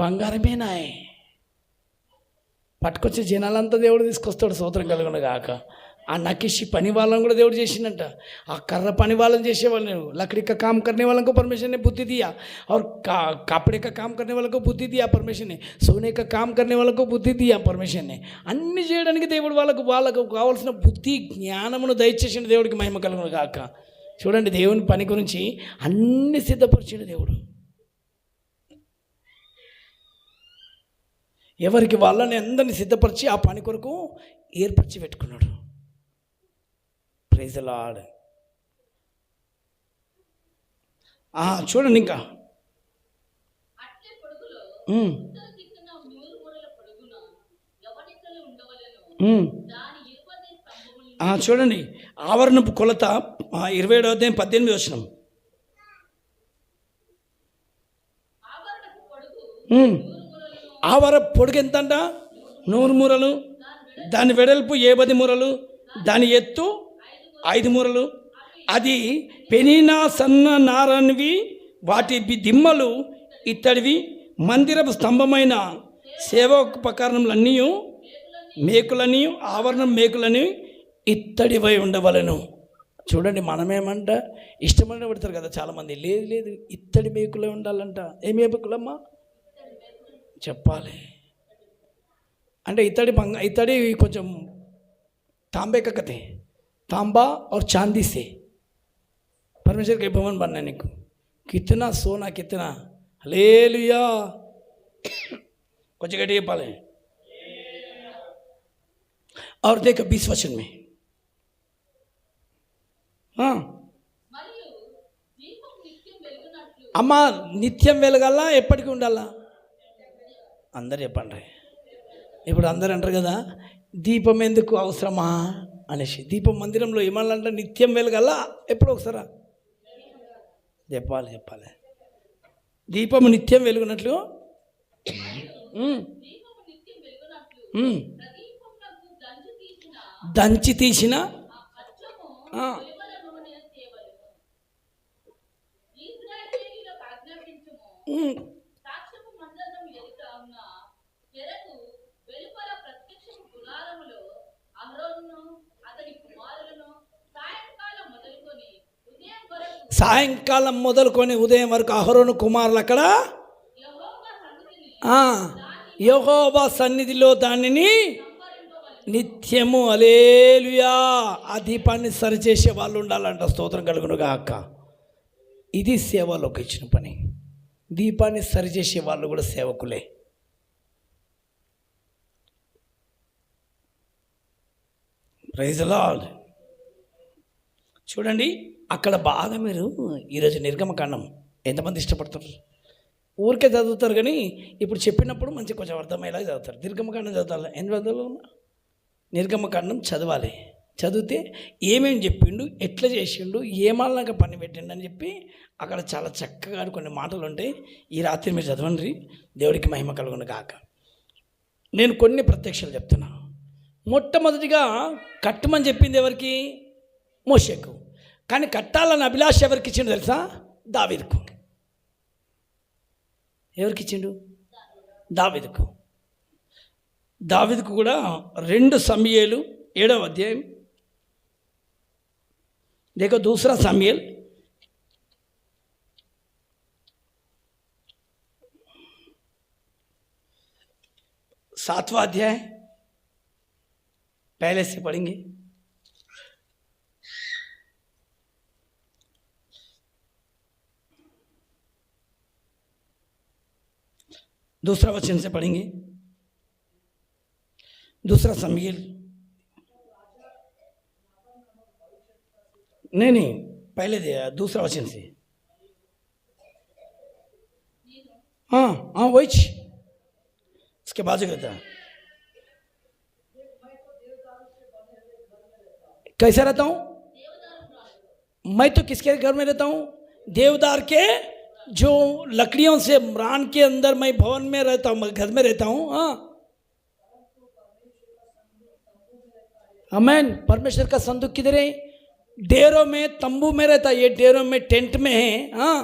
బంగారమేనాయ్. పట్టుకొచ్చే జనాలంతా దేవుడు తీసుకొస్తాడు. స్తోత్రం కలుగును గాక. ఆ నకిషి పని వాళ్ళని కూడా దేవుడు చేసిండంట. ఆ కర్ర పని వాళ్ళని చేసేవాళ్ళని, लकड़ी का काम करने वालों को परमेश्वर ने बुद्धि दिया, और कपड़े का काम करने वालों को बुद्धि दिया परमेश्वर ने, सोने का काम करने वालों को बुद्धि दिया परमेश्वर ने. అన్ని చేయడానికి దేవుడు వాళ్ళకు కావాల్సిన బుద్ధి జ్ఞానమును దయచేసిన దేవుడికి మహిమ కలుగును గాక. చూడండి, దేవుని పని గురించి అన్ని సిద్ధపరిచిన దేవుడు. ఎవరికి వాళ్ళని అందరిని సిద్ధపరిచి ఆ పని కొరకు ఏర్పరిచి పెట్టుకున్నాడు. Praise the lord. చూడండి ఇంకా చూడండి, ఆవరణపు కొలత 27వ అధ్యాయం 18వ వచనం. ఆవర పొడుగు ఎంత అంట? 100 మూరలు. దాని వెడల్పు 80 మూరలు. దాని ఎత్తు 5 మూరలు. అది పెనినా సన్న నారనివి, వాటి దిమ్మలు ఇత్తడివి. మందిరపు స్తంభమైన సేవోపకరణములన్నీ, మేకులని, ఆవరణం మేకులని ఇత్తడివై ఉండవలను. చూడండి, మనమేమంట ఇష్టమైన పెడతారు కదా చాలామంది. లేదు ఇత్తడి మేకులే ఉండాలంట. ఏ మేకులమ్మా చెప్పాలి అంటే इतड़ी కొంచెం तांबे का कहते हैं, तांबा और चांदी से परमेश्वर के भवन बनाने को कितना सोना, कितना हालेलुया. कुछ घटिया पाले. और देखो 20 वचन में అమ్మా నిత్యం వెలగాల, ఎప్పటికీ ఉండాలా? అందరు చెప్పండి. ఇప్పుడు అందరు అంటారు కదా, దీపం ఎందుకు అవసరమా? అనేసి. దీపం మందిరంలో ఏమన్నాలంటే నిత్యం వెలగల్లా. ఎప్పుడో ఒకసారా చెప్పాలి. దీపం నిత్యం వెలుగునట్లు దంచి తీసిన సాయంకాలం మొదలుకొని ఉదయం వరకు అహరోను కుమారులు అక్కడ యెహోవా సన్నిధిలో దానిని నిత్యము హల్లెలూయా ఆ దీపాన్ని సరిచేసే వాళ్ళు ఉండాలంట. స్తోత్రం కలుగునుగా అక్క. ఇది సేవలోకి ఇచ్చిన పని. దీపాన్ని సరిచేసే వాళ్ళు కూడా సేవకులే. Praise the lord. చూడండి అక్కడ బాగా మీరు ఈరోజు నిర్గమకాండం ఎంతమంది ఇష్టపడతారు? ఊరికే చదువుతారు కానీ ఇప్పుడు చెప్పినప్పుడు మంచి కొంచెం అర్థమయ్యేలాగా చదువుతారు. నిర్గమకాండం చదవాలి. ఎన్ని చదువులు? నిర్గమకాండం చదవాలి. చదివితే ఏమేమి చెప్పిండు, ఎట్లా చేసిండు, ఏమాలక పని పెట్టిండు అని చెప్పి అక్కడ చాలా చక్కగా కొన్ని మాటలు ఉంటాయి. ఈ రాత్రి మీరు చదవండి. దేవుడికి మహిమ కలుగును గాక. నేను కొన్ని ప్రత్యక్షాలు చెప్తున్నా. మొట్టమొదటిగా కట్టమని చెప్పింది ఎవరికి? మోషేకు. కానీ కట్టాలని అభిలాష ఎవరికి ఇచ్చిండు తెలుసా? దావీదుకు. ఎవరికి ఇచ్చిండు? దావీదుకు. దావీదుకు కూడా 2 సమూయేలు 7వ అధ్యాయం. देखो दूसरा समूएल 7वां अध्याय, पहले से पढ़ेंगे। दूसरा वचन से पढ़ेंगे। दूसरा समूएल नहीं पहले दूसरा वचन से। हाँ वही इसके बाद कहता है कैसा रहता हूँ मैं? तो किसके घर में रहता हूँ? देवदार के जो लकड़ियों से रान के अंदर मैं भवन में रहता हूँ, घर में रहता हूँ। हाँ आमीन। परमेश्वर का संदूक किधर है? डेरों में, तंबू में रहता है। ये डेरों में, टेंट में है। हाँ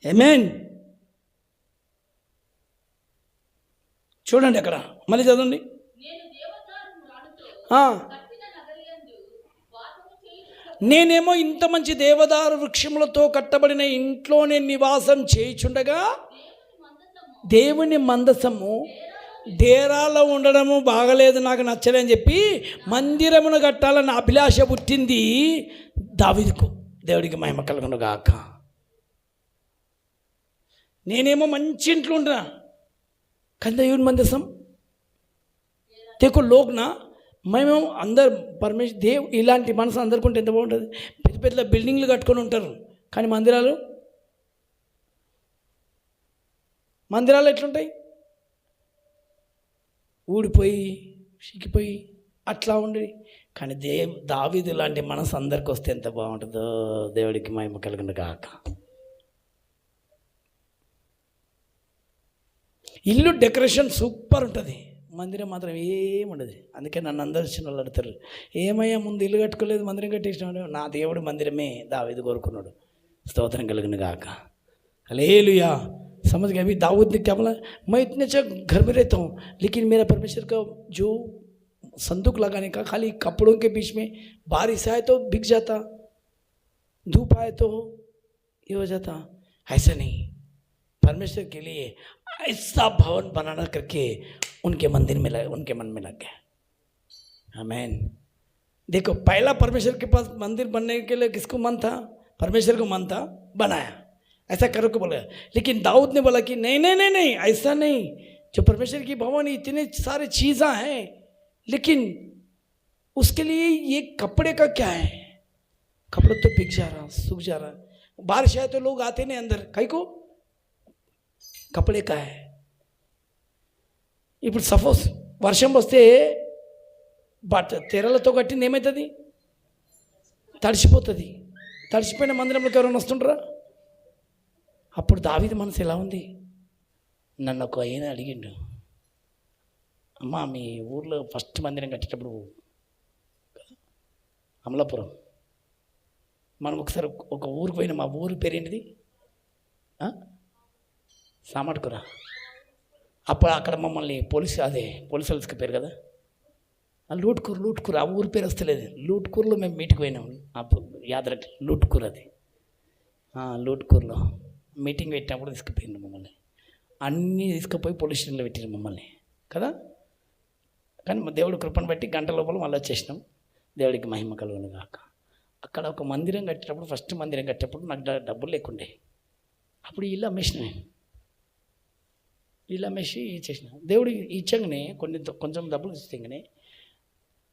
ఆమేన్. చూడండి అక్కడ మళ్ళీ చదవండి. నేనేమో ఇంత మంచి దేవదారు వృక్షములతో కట్టబడిన ఇంట్లో నేను నివాసం చేయుచుండగా దేవుని మందసము డేరాలో ఉండడము బాగలేదు, నాకు నచ్చలేని చెప్పి మందిరమును కట్టాలని అభిలాష పుట్టింది దావీదుకు. దేవుడికి మహిమ కలుగును గాక. నేనేమో మంచి ఇంట్లో ఉంటున్నా కానీ దేవుని మందసం देखो लोग ना మేము అందరు పరమేశ్వర దేవ్ ఇలాంటి మనసు అందరికుంటే ఎంత బాగుంటుంది. పెద్ద పెద్ద బిల్డింగ్లు కట్టుకొని ఉంటారు కానీ మందిరాలు ఎట్లుంటాయి? ఊడిపోయి సిక్కిపోయి అట్లా ఉండి. కానీ దావీదు లాంటి మనసు అందరికి వస్తే ఎంత బాగుంటుందో. దేవుడికి మహిమ కలుగును గాక. ఇల్లు డెకరేషన్ సూపర్ ఉంటుంది, మందిరం మాత్రం ఏముండదు. అందుకే నన్ను అందరు చిన్న వాళ్ళు అడుగుతారు, ఏమయ్యా ముందు ఇల్లు కట్టుకోలేదు మందిరం కట్టేసినాడు? నా దేవుడు మందిరమే దావీదు కోరుకున్నాడు. స్తోత్రం కలుగును గాక. హల్లెలూయా. समझ गए? अभी दाऊद ने क्या बोला? मैं इतने अच्छा घर में रहता हूँ लेकिन मेरा परमेश्वर का जो संदूक लगाने का खाली कपड़ों के बीच में बारिश आए तो बिक जाता, धूप आए तो ये हो जाता। ऐसा नहीं, परमेश्वर के लिए ऐसा भवन बनाना करके उनके मन में लग गया। आमीन। देखो पहला परमेश्वर के पास मंदिर बनने के लिए किसको मन था? परमेश्वर को मन था, बनाया, ऐसा करो को बोला। लेकिन दाऊद ने बोला कि नहीं नहीं नहीं नहीं ऐसा नहीं, जो परमेश्वर की भवन इतने सारे चीज़ें हैं लेकिन उसके लिए ये कपड़े का क्या है? कपड़ा तो बिक जा रहा, सूख जा रहा, बारिश आए तो लोग आते नहीं अंदर, कहीं को కపడే కాయ. ఇప్పుడు సపోజ్ వర్షం వస్తే తెరలతో కట్టింది ఏమవుతుంది? తడిసిపోతుంది. తడిసిపోయిన మందిరంలోకి ఎవరైనా వస్తుంటారా? అప్పుడు దావీదు మనసు ఎలా ఉంది? నన్ను ఒక ఆయన అడిగిండు, అమ్మా మీ ఊర్లో ఫస్ట్ మందిరం కట్టేటప్పుడు అమలాపురం మనం ఒకసారి ఒక ఊరికి పోయినా, మా ఊరి పేరు ఏంటిది? సామట్కురా. అప్పుడు అక్కడ మమ్మల్ని పోలీసు పేరు కదా, లూట్కూరు. ఆ ఊరి పేరు వస్తలేదు. లూట్కూరులో మేము మీటింగ్ పోయినాం. యాదరకి లూట్కూరు, అది లూట్కూరులో మీటింగ్ పెట్టినప్పుడు తీసుకుపోయిండు మమ్మల్ని. అన్నీ తీసుకుపోయి పోలీస్ స్టేషన్లో పెట్టిండు మమ్మల్ని కదా. కానీ దేవుడు కృపను బట్టి గంట లోపల మళ్ళీ వచ్చేసినాం. దేవుడికి మహిమ కలుగును గాక. అక్కడ ఒక మందిరం కట్టేటప్పుడు, ఫస్ట్ మందిరం కట్టేటప్పుడు నాకు డబ్బులు లేకుండే. అప్పుడు ఇల్లు అమ్మేసిన నేను. ఇల్లు అమ్మేసి ఇచ్చేసిన. దేవుడు ఇచ్చగానే కొంచెం డబ్బులు ఇస్తేగానే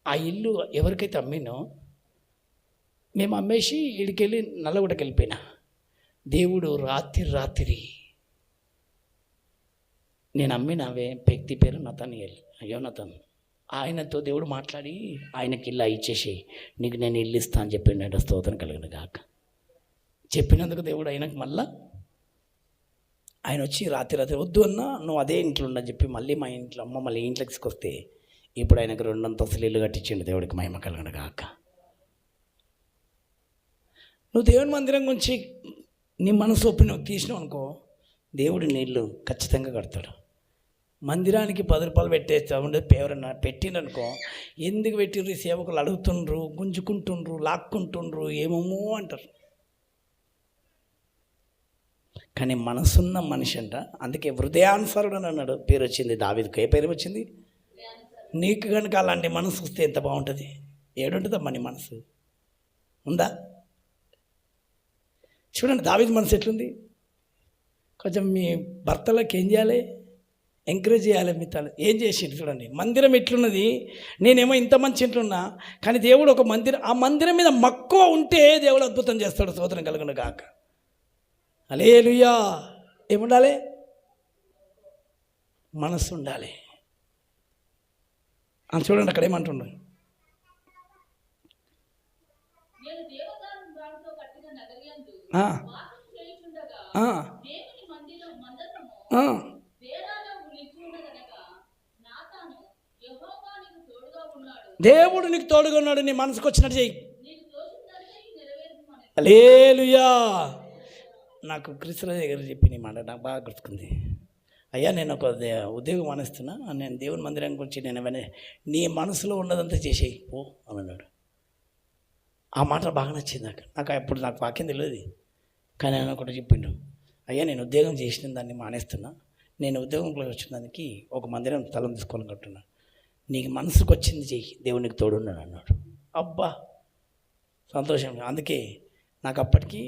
ఆ ఇల్లు ఎవరికైతే అమ్మినో మేము అమ్మేసి ఇడికెళ్ళి నల్లగొండకి వెళ్ళిపోయినా. దేవుడు రాత్రి నేను అమ్మిన వ్యక్తి పేరు నతనయేల్, యోనతన్. ఆయనతో దేవుడు మాట్లాడి ఆయనకి ఇల్లు ఇచ్చేసి నీకు నేను ఇల్లు ఇస్తా అని చెప్పిండు. స్తోత్రం కలిగిన గాక. చెప్పినందుకు దేవుడు ఆయనకు మళ్ళా ఆయన వచ్చి రాత్రి వద్దు అన్నా నువ్వు అదే ఇంట్లో ఉండని చెప్పి మళ్ళీ మా ఇంట్లో అమ్మ మళ్ళీ ఇంట్లోకి తీసుకొస్తే ఇప్పుడు ఆయనకు 2 అంతస్తులు ఇల్లు కట్టించిండు. దేవుడికి మహిమ కలిగిన గాక. నువ్వు దేవుని మందిరం గురించి నీ మనసు ఒప్పి నువ్వు తీసినావు అనుకో, దేవుడు నీ ఇల్లు ఖచ్చితంగా కడతాడు. మందిరానికి 10 రూపాయలు పెట్టేస్తా ఉండేది ఎవరన్నా పెట్టిండనుకో, ఎందుకు పెట్టిర్రు సేవకులు అడుగుతుండ్రు, గుంజుకుంటుండ్రు, లాక్కుంటుండ్రు, ఏమేమో అంటారు. కానీ మనసున్న మనిషి అంట. అందుకే హృదయానుసారుడు అని అన్నాడు. పేరు వచ్చింది దావీదుకు. ఏ పేరు వచ్చింది? నీకు కనుక అలాంటి మనసు వస్తే ఎంత బాగుంటుంది. ఏడుంటుందమ్మా నీ మనసు? ఉందా? చూడండి దావీదు మనసు ఎట్లుంది. కొంచెం మీ భర్తలకు ఏం చేయాలి? ఎంకరేజ్ చేయాలి. మిత్తాలు ఏం చేసిండు చూడండి. మందిరం ఎట్లున్నది. నేనేమో ఇంత మంచి ఇంట్లున్నా, కానీ దేవుడు ఒక ఆ మందిరం మీద మక్కువ ఉంటే దేవుడు అద్భుతం చేస్తాడు. స్తోత్రం కలుగును గాక. హల్లెలూయా. ఏముండాలి? మనసు ఉండాలి. చూడండి అక్కడ ఏమంటుండ, దేవుడు నీకు తోడుగా ఉన్నాడు. నీ మనసుకు వచ్చినట్టు చెయ్యి. హల్లెలూయా. నాకు క్రిస్టల దగ్గర చెప్పిన మాట నాకు బాగా గుర్తుకుంది. అయ్యా నేను ఒక ఉద్యోగం మానేస్తున్నా, నేను దేవుని మందిరం గురించి నేను నీ మనసులో ఉన్నదంతా చేసేయి పో అని అన్నాడు. ఆ మాట బాగా నచ్చింది నాకు. అప్పుడు నాకు వాక్యం తెలియదు, కానీ ఆయన ఒకటి చెప్పిండు. అయ్యా నేను ఉద్యోగం చేసిన దాన్ని మానేస్తున్నా, నేను ఉద్యోగంలో వచ్చిన దానికి ఒక మందిరం స్థలం తీసుకోవాలనుకుంటున్నా, నీకు మనసుకు వచ్చింది చెయ్యి, దేవునికి తోడున్నాడు అన్నాడు. అబ్బా సంతోషం. అందుకే నాకు అప్పటికి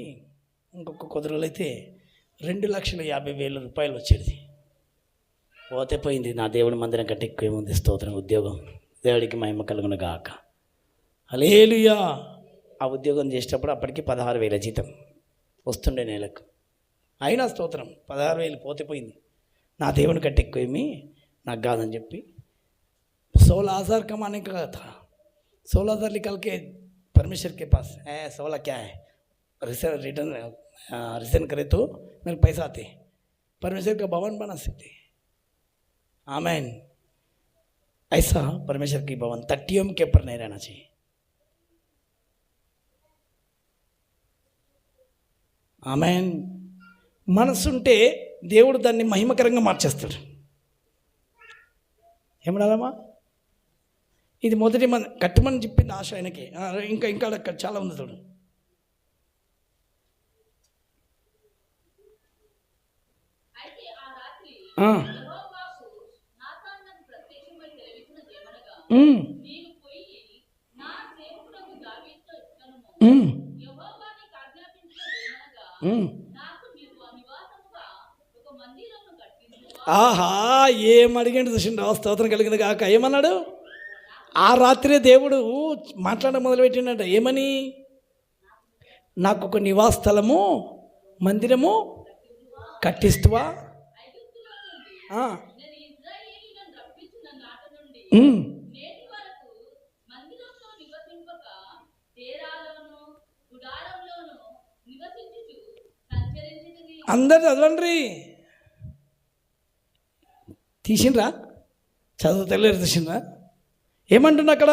ఇంకొక కొద్ది రోజులు అయితే 2,50,000 రూపాయలు వచ్చేది. పోతే పోయింది. నా దేవుని మందిరం కంటే ఎక్కువ ఏముంది. స్తోత్రం. ఉద్యోగం. దేవుడికి మహిమ కలుగును గాక. హల్లెలూయా. ఆ ఉద్యోగం చేసేటప్పుడు అప్పటికి 16,000 జీతం వస్తుండే నెలకు. అయినా స్తోత్రం 16,000 పోతే పోయింది. నా దేవుని కంటే ఎక్కువ ఏమి నాకు కాదని చెప్పి 16,000 कमाने का था, 16,000 निकल के परमेश्वर के पास है, 16 क्या है, रिटर्न करे तो मेरे पैसा आते, परमेश्वर का भवन बना सकते. आमेन. ऐसा परमेश्वर की भवन 30 के ऊपर नहीं रहना चाहिए. ఆమెన్. మనసుంటే దేవుడు దాన్ని మహిమకరంగా మార్చేస్తాడు. ఏమడాలమ్మా? ఇది మొదటి కట్టమని చెప్పింది ఆశ ఆయనకి. ఇంకా అక్కడ చాలా ఉంది చూడు. ఆహా, ఏం అడిగండి చూసిండు. స్తోత్రం కలిగింది కాక. ఏమన్నాడు? ఆ రాత్రే దేవుడు మాట్లాడడం మొదలుపెట్టిండట. ఏమని? నాకు ఒక నివాస స్థలము మందిరము కట్టిస్తువా? ఆ. ఉమ్. అందరు చదవండి. తీసిండ్రా? చదువు తెలియదు, తీసిండ్రా? ఏమంటున్నా అక్కడ?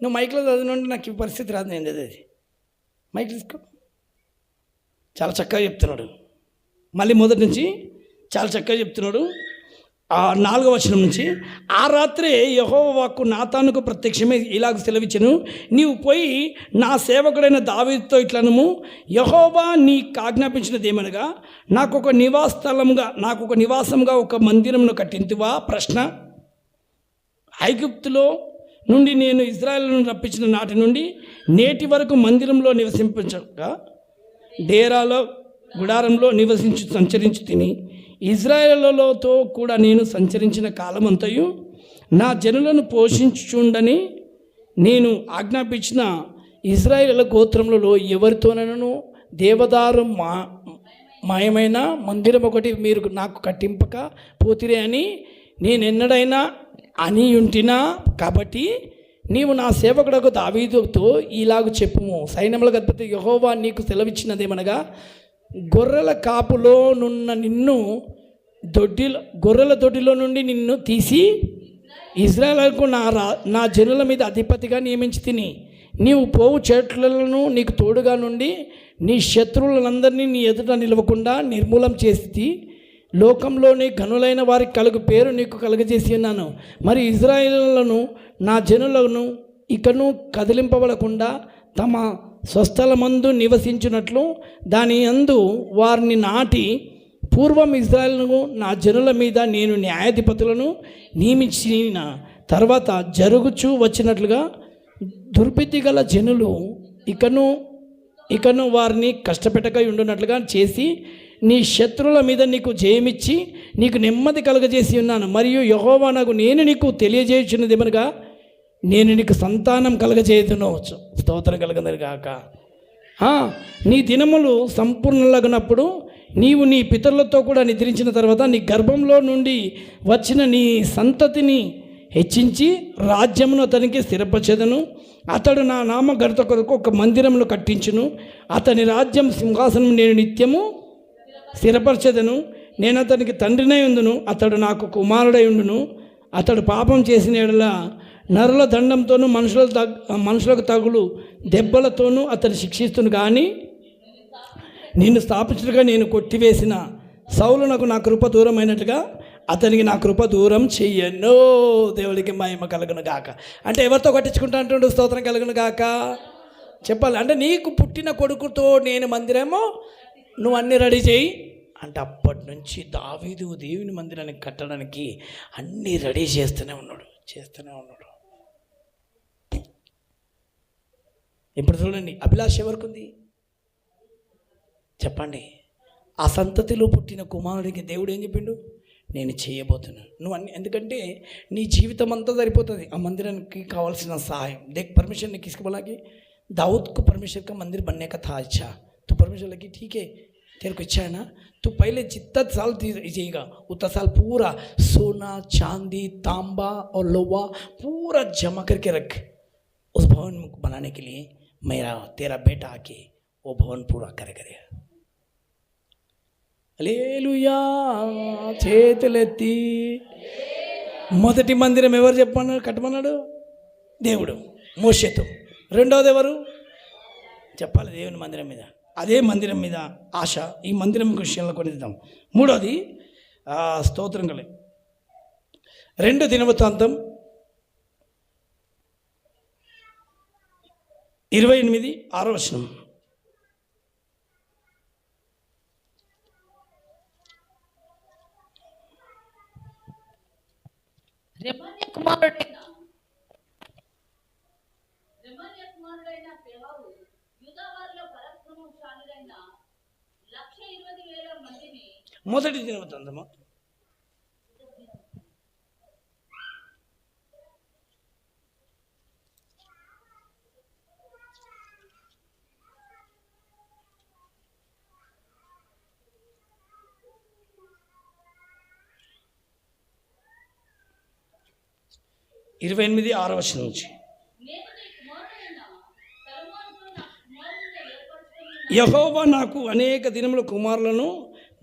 నువ్వు మైక్లో చదివినంటే నాకు ఈ పరిస్థితి రాదు, నేను చదివేది. మైక్ తీసుకో. చాలా చక్కగా చెప్తున్నాడు. మళ్ళీ మొదటి నుంచి చాలా చక్కగా చెప్తున్నాడు. 4వ వచనం నుంచి, ఆ రాత్రే యెహోవా వాక్కు నాతానుకు ప్రత్యక్షమే ఇలాగ సెలవిచ్చెను, నీవు పోయి నా సేవకుడైన దావీదుతో ఇట్లనము, యెహోవా నీకు ఆజ్ఞాపించినది ఏమనగా, నాకు ఒక నివాసముగా ఒక మందిరమును కట్టింతువా? ప్రశ్న. ఐగుప్తులో నుండి నేను ఇజ్రాయేలును రప్పించిన నాటి నుండి నేటి వరకు మందిరంలో నివసించగా డేరాలో గుడారంలో సంచరించు తిని, ఇజ్రాయేలులతో కూడా నేను సంచరించిన కాలమంతయు నా జనులను పోషించుచుండని నేను ఆజ్ఞాపించిన ఇజ్రాయేలు గోత్రములలో ఎవరితోనైనా దేవదారు మాయమైన మందిరం ఒకటి మీరు నాకు కట్టింపక పోతిరే అని నేనెన్నడైనా అని ఉంటినా, కాబట్టి నీవు నా సేవకుడకు దావీదుతో ఇలాగ చెప్పుము, సైన్యములకు అధిపతి యెహోవా నీకు సెలవిచ్చినదేమనగా, గొర్రెల కాపులో నున్న నిన్ను గొర్రెల దొడ్డిలో నుండి నిన్ను తీసి ఇజ్రాయేలుకు నా జనుల మీద అధిపతిగా నియమించి తిని, నీవు పోవు చెట్లను నీకు తోడుగా నుండి నీ శత్రువులందరినీ నీ ఎదుట నిలవకుండా నిర్మూలం చేసి లోకంలోని ఘనులైన వారికి కలుగు పేరు నీకు కలుగజేసి ఉన్నాను. మరి ఇజ్రాయేలులను నా జనులను ఇకను కదిలింపబడకుండా తమ స్వస్థలమందు నివసించినట్లు దాని యందు వారిని నాటి, పూర్వం ఇజ్రాయేలును నా జనుల మీద నేను న్యాయాధిపతులను నియమించిన తర్వాత జరుగుచూ వచ్చినట్లుగా దుర్బుద్ధి గల జనులు ఇకను వారిని కష్టపెట్టక ఉండునట్లుగా చేసి నీ శత్రువుల మీద నీకు జయమిచ్చి నీకు నెమ్మది కలుగజేసి ఉన్నాను. మరియు యెహోవా నేను నీకు తెలియజేయుచున్నది ఏమనగా, నేను నీకు సంతానం కలగజేయదునవచ్చు. స్తోత్రం కలుగునది గాక. నీ దినములు సంపూర్ణలగినప్పుడు నీవు నీ పితరులతో కూడా నిద్రించిన తర్వాత నీ గర్భంలో నుండి వచ్చిన నీ సంతతిని హెచ్చించి రాజ్యమును అతనికి స్థిరపరచెదను. అతడు నా నామ ఘనత కొరకు ఒక మందిరమును కట్టించును. అతని రాజ్యం సింహాసనం నేను నిత్యము స్థిరపరచెదను. నేను అతనికి తండ్రినై ఉండును, అతడు నాకు కుమారుడై ఉండును. అతడు పాపం చేసిన యెడల నరుల దండంతోనూ మనుషులకు తగులు దెబ్బలతోనూ అతడు శిక్షిస్తును. కానీ నిన్ను స్థాపించుగా నేను కొట్టివేసిన సౌలునకు నా కృప దూరమైనట్టుగా అతనికి నా కృప దూరం చెయ్యను. దేవుడికి మహిమ కలుగును గాక. అంటే ఎవరితో కట్టించుకుంటా అంటుండు? స్తోత్రం కలుగును గాక. చెప్పాలి అంటే నీకు పుట్టిన కొడుకుతో నేను మందిరమో నువ్వు అన్నీ రెడీ చేయి అంటే, అప్పటి నుంచి దావీదు దేవుని మందిరాన్ని కట్టడానికి అన్నీ రెడీ చేస్తూనే ఉన్నాడు. ఇప్పుడు చూడండి, అభిలాష ఎవరికి ఉంది చెప్పండి? ఆ సంతతిలో పుట్టిన కుమారుడికి దేవుడు ఏం చెప్పిండు? నేను చేయబోతున్నాను. నువ్వు ఎందుకంటే నీ జీవితం అంతా సరిపోతుంది ఆ మందిరానికి కావాల్సిన సహాయం. देख परमेश्वर ने किसको बोला कि दाऊद को परमेश्वर का मंदिर बनने का था इच्छा, तो परमेश्वर लगी ठीक है तेरे को इच्छा है ना, तो पहले जितना साल दीजिएगा उतना साल पूरा सोना चांदी तांबा और लोहा पूरा जमा करके रख, उस भवन को बनाने के लिए तेरा बेटा आके वो भवन पूरा करेगा. హల్లెలూయా. చేతులెత్తి మొదటి మందిరం ఎవరు చెప్పమన్నాడు? కట్టమన్నాడు దేవుడు మోషేతో. రెండవది ఎవరు చెప్పాలి? దేవుని మందిరం మీద, అదే మందిరం మీద ఆశ. ఈ మందిరం విషయంలో కొనిద్దాం. మూడవది స్తోత్రం కలి 2 దినవృత్తాంతం 28:6 రెమల్యా కుమారుడైన పెహావు యూదా వారిలో పరాక్రమశాలులైన 120,000 మందిని. మొదటి దినవృత్తాంతము 28:6 నుంచి. నేను నీ కుమారుడైన సొలొమోనుతో నా కుమారునిగా ఏర్పరచుకొని యెహోవా నాకు అనేక దినముల కుమారులను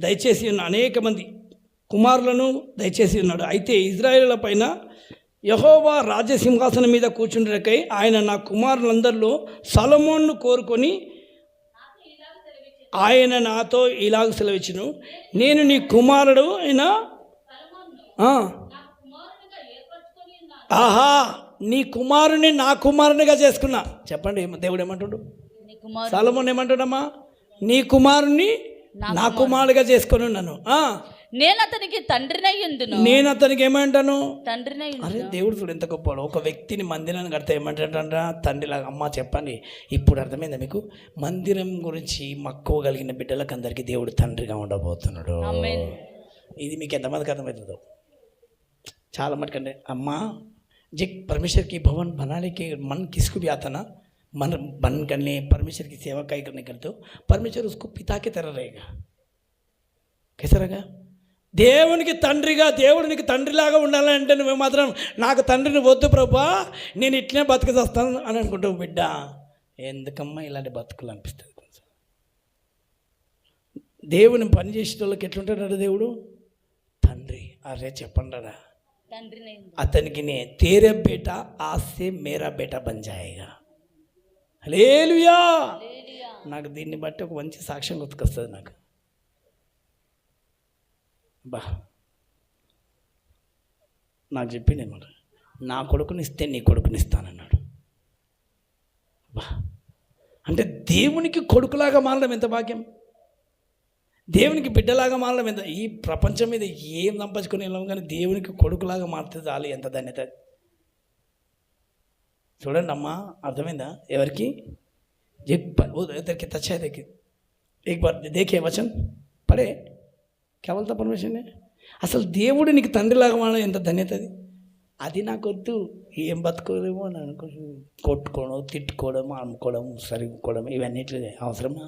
దయచేసి ఉన్న అనేక మంది కుమారులను దయచేసి ఉన్నాడు. అయితే ఇజ్రాయేలుల పైన యెహోవా రాజ్యసింహాసనం మీద కూర్చుండటకై ఆయన నా కుమారులందరిలో సొలొమోనును కోరుకొని నాకు ఇలాగ సెలవిచ్చాను. ఆయన నాతో ఇలాగ సెలవిచ్చును, నేను నీ కుమారుడు అయిన సొలొమోనును నాకు కుమారునిగా ఏర్పరచుకొని ఉన్నాను. ఆహా, నీ కుమారుని నా కుమారునిగా చేసుకున్నా. చెప్పండి దేవుడు ఏమంటాడు? నీ కుమారుడు సొలొమోను ఏమంటాడమ్మా? నీ కుమారుని నా కుమారుడిగా చేసుకొని ఉన్నాను. నేను అతనికి తండ్రినై ఉందును. నేను అతనికి ఏమంటాను? తండ్రినై ఉందును. అరే దేవుడు చూడు ఎంత గొప్పవాడు. ఒక వ్యక్తిని మందిరాన్ని కడితే ఏమంటాడంట? తండ్రిలాగా. అమ్మ చెప్పండి, ఇప్పుడు అర్థమైందా మీకు? మందిరం గురించి మక్కువ కలిగిన బిడ్డలకు అందరికీ దేవుడు తండ్రిగా ఉండబోతున్నాడు. ఆమేన్. ఇది మీకు ఎంతమందికి అర్థమవుతుందో చాలా మటుకండి. అమ్మ जे परमेश्वर की भवन बनाने के मन किसको भी आता ना, मन बन करने परमेश्वर की सेवा काई करने करते हो, परमेश्वर उसको पिता की तरह रहेगा. कैसा रहेगा? దేవునికి తండ్రిగా, దేవుడికి తండ్రిలాగా ఉండాలంటే నువ్వు మాత్రం నాకు తండ్రిని వద్దు ప్రభా, నేను ఇట్లనే బతికేస్తాను అని అనుకుంటావు. బిడ్డ ఎందుకమ్మా ఇలాంటి బతుకులు అనిపిస్తుంది కొంచెం. దేవుని పని చేసే వాళ్ళకి ఎట్లుంటాడు దేవుడు? తండ్రి. అరే చెప్పండి, తండ్రినై ఉందును. అతనికి నే తేరే బేటా ఆసే మేరా బేటా బన్ జాయేగా. హల్లెలూయా. హల్లెలూయా. నాకు దీన్ని బట్టి ఒక మంచి సాక్ష్యం గుర్తుకొస్తుంది నాకు. బా నాకు చెప్పింది ఏమన్నా, నా కొడుకుని ఇస్తే నీ కొడుకుని ఇస్తానన్నాడు. బా అంటే దేవునికి కొడుకులాగా మారడం ఎంత భాగ్యం, దేవునికి బిడ్డలాగా మారడం ఎంత. ఈ ప్రపంచం మీద ఏం సంపాదించుకొని వెళ్ళాము కానీ దేవునికి కొడుకులాగా మారితే చాలు, ఎంత ధన్యత. చూడండి అమ్మా, అర్థమైందా? ఎవరికి इधर अच्छा है, देखिए एक बार देखिए वचन पढ़े, क्या बोलता परमेश्वर ने? అసలు దేవుడు నీకు తండ్రిలాగా మారడం ఎంత ధన్యత. అది నాకొద్దు. ఏం బతుకోలేమో అని అనుకో, కొట్టుకోవడం, తిట్టుకోవడం, అమ్ముకోవడం, సరిగ్కోవడం, ఇవన్నిట్లే అవసరమా?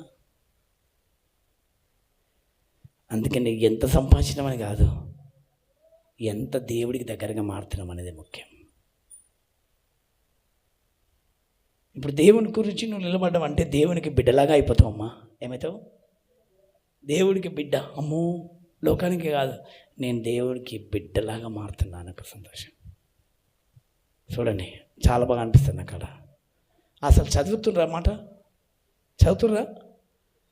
అందుకని ఎంత సంపాదించడం కాదు, ఎంత దేవుడికి దగ్గరగా మారుతున్నాం అనేది ముఖ్యం. ఇప్పుడు దేవుని గురించి నువ్వు నిలబడ్డం అంటే దేవునికి బిడ్డలాగా అయిపోతావు. అమ్మా ఏమవుతావు? దేవుడికి బిడ్డ. అమ్మో లోకానికి కాదు, నేను దేవుడికి బిడ్డలాగా మారుతున్నాను. నాకు సంతోషం. చూడండి చాలా బాగా అనిపిస్తుంది నాకు. అక్కడ అసలు చదువుతుర్రా మాట, చదువుతుర్రా?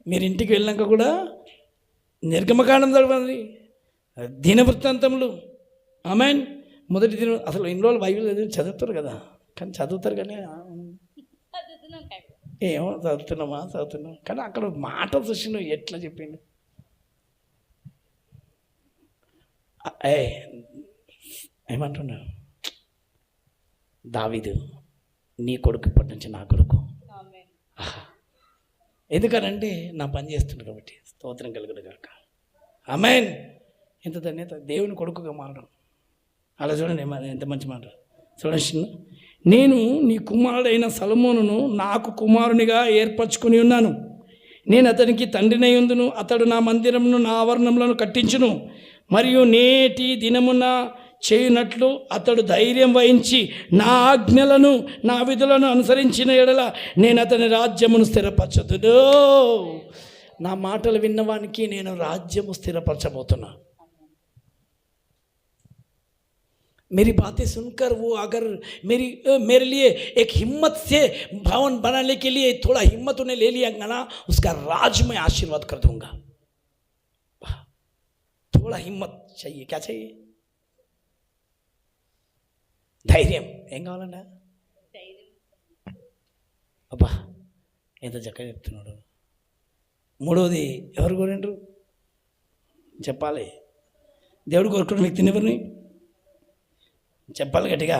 మీరు ఇంటికి వెళ్ళాక కూడా నిర్గమకాండం చదవండి, దినవృత్తాంతములు, ఆమేన్, మొదటి దినం. అసలు ఇన్ని రోజులు బైబిల్ చదువుతారు కదా, కానీ చదువుతారు కానీ ఏమో చదువుతున్నాం కానీ అక్కడ మాట చూసిన ఎట్లా చెప్పిండు. ఏమంటున్నావు? దావీదు నీ కొడుకు ఇప్పటి నుంచి నా కొడుకు. ఎందుకనంటే నా పని చేస్తున్నాడు కాబట్టి. స్తోత్రం కలుగును గాక. ఆమేన్. ఎంత ధన్యత దేవుని కొడుకుగా మారడం. అలా చూడండి ఎంత మంచి మాట. చూడండి, నేను నీ కుమారుడైన సొలొమోనును నాకు కుమారునిగా ఏర్పరచుకుని ఉన్నాను. నేను అతనికి తండ్రినై ఉందును. అతడు నా మందిరమును నా ఆవరణములను కట్టించును. మరియు నేటి దినమున చేయునట్లు అతడు ధైర్యం వహించి నా ఆజ్ఞలను నా విధులను అనుసరించిన ఎడల నేను అతని రాజ్యమును స్థిరపరచుదును. నా మాటలు విన్నవానికి నేను రాజ్యము స్థిరపరచబోతున్నా. मेरी बातें सुनकर वो अगर मेरे लिए एक हिम्मत से भवन बनाने के लिए थोड़ा हिम्मत उन्हें ले लिया ना, उसका राज में आशीर्वाद कर दूंगा. थोड़ा हिम्मत चाहिए. क्या चाहिए? ధైర్యం. ఏం కావాలండి? అబ్బా ఎంత చక్కగా చెప్తున్నాడు. మూడవది ఎవరు కోరిండ్రు చెప్పాలి? దేవుడు కోరుకున్న వ్యక్తిని ఎవరిని చెప్పాలి గట్టిగా.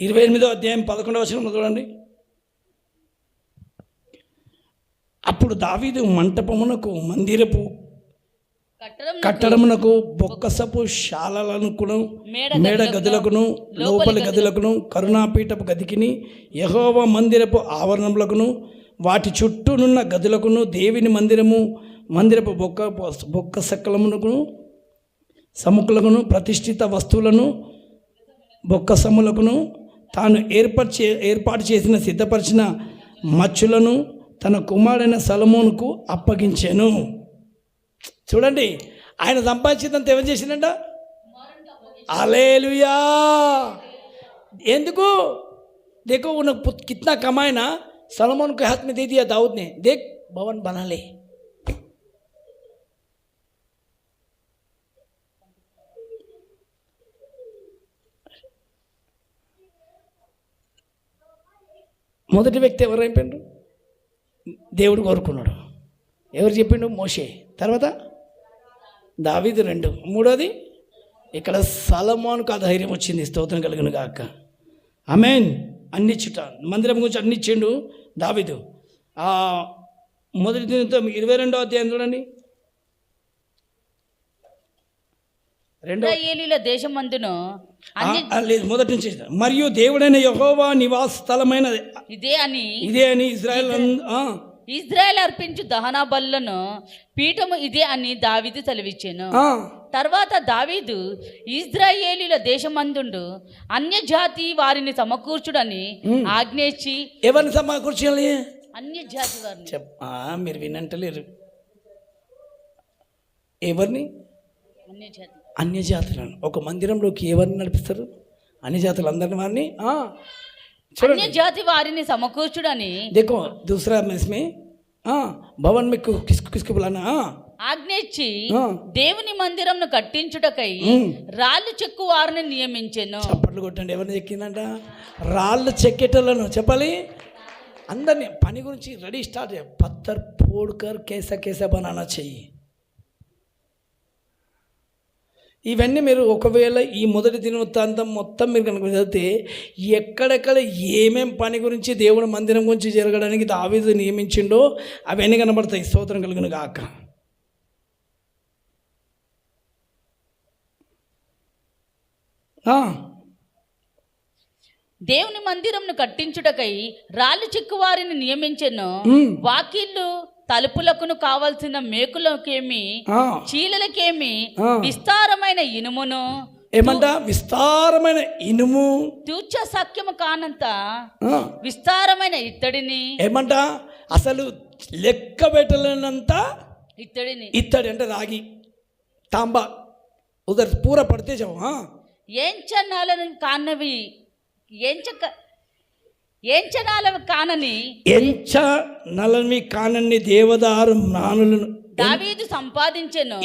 28వ అధ్యాయం 11వ వచనంలో చూడండి. అప్పుడు దావీదు మంటపమునకు, మందిరపు కట్టడమునకు, బొక్కసపు శాలలనుకును, మేడ గదులకును, లోపలి గదులకును, కరుణాపీఠపు గదికిని, యెహోవా మందిరపు ఆవరణములకును, వాటి చుట్టూనున్న గదులకును, దేవుని మందిరపు బొక్క సక్కలమునకును, సముకులను, ప్రతిష్ఠిత వస్తువులను బొక్కసములకును తాను ఏర్పాటు చేసిన సిద్ధపరిచిన మచ్చులను తన కుమారుడైన సొలొమోనుకు అప్పగించాను. చూడండి, ఆయన సంపాదించిందంత ఎవరు చేసిందంట? హల్లెలూయా. ఎందుకు? देखो उन्हें कितना कमाए ना, सलोमन के हाथ में दे दिया दाऊद ने, देख भवन बना ले. మొదటి వ్యక్తి ఎవరు అయిపోయిండు? దేవుడు కోరుకున్నాడు. ఎవరు చెప్పిండు? మోషే. తర్వాత దావీదు 2. మూడోది ఇక్కడ సొలొమోనుకు ఆ ధైర్యం వచ్చింది. స్తోత్రం కలుగును గాక. ఆమేన్. అన్ని చుట్ట మందిరం గురించి అన్ని ఇచ్చిండు దావీదు. మొదటి దినవృత్తం 22వ అధ్యాయం చూడండి. ఇశ్రాయేలీయుల దేశమందును లేదు, మొదటి నుంచి. మరియు దేవుడైన యెహోవా నివాస స్థలమైన ఇదే అని ఇశ్రాయేల్ అర్పించు దహన బలులను పీఠము ఇదే అని దావీదు సెలవిచ్చెను. తర్వాత దావీదు ఇశ్రాయేలీయుల దేశమందుండు అన్యజాతి వారిని సమకూర్చుడని ఆజ్ఞేసి. ఎవరిని సమకూర్చాలి? అన్యజాతి వారిని. మీరు వినంటలేరు. ఎవరిని? అన్యజాతులను. ఒక మందిరంలోకి ఎవరిని నడిపిస్తారు? అన్యజాతులు అందరిని వారిని అన్యజాతి వారిని సమకూర్చుడని. देखो दूसरा इसमें भवन में किसको बुलाना? ఆజ్ఞేచ్చి దేవుని మందిరంను కట్టించుటకై రాళ్ళు చెక్కు వారిని నియమించెను. చప్పట్లు కొట్టండి. ఎవరిని చెక్కిందంట? రాళ్ళు చెక్కేటోళ్ళను. చెప్పాలి అందరినీ. పని గురించి రెడీ స్టార్ట్. పత్తర్ పోడ్కర్ కేసా కేసా బనానా చెయ్యి. ఇవన్నీ మీరు ఒకవేళ ఈ మొదటి దినవృత్తాంతం మొత్తం మీరు కనుక చదివితే ఎక్కడెక్కడ ఏమేం పని గురించి దేవుడు మందిరం గురించి జరగడానికి దావీదు నియమించిండో అవన్నీ కనబడతాయి. స్తోత్రం కలుగును గాక. దేవుని మందిరంను కట్టించుటకై రాళ్ళు చెక్కు వారిని నియమించెను. వాకిళ్ళు తలుపులకును కావలసిన మేకులకేమి చీలలకేమి విస్తారమైన ఇనుమును. ఏమంట? విస్తారమైన ఇనుము. తూచ సఖ్యము కానంత విస్తారమైన ఇత్తడిని. ఏమంట? అసలు లెక్క పెట్టలేనంత ఇత్తడిని. ఇత్తడి అంటే రాగి, తాంబా. ఉదర్ పూర పడితే జావు. ఏంచనాలను కానవి ఎంచనలవి కానని దేవదారు నాణులను దావీదు సంపాదించెను.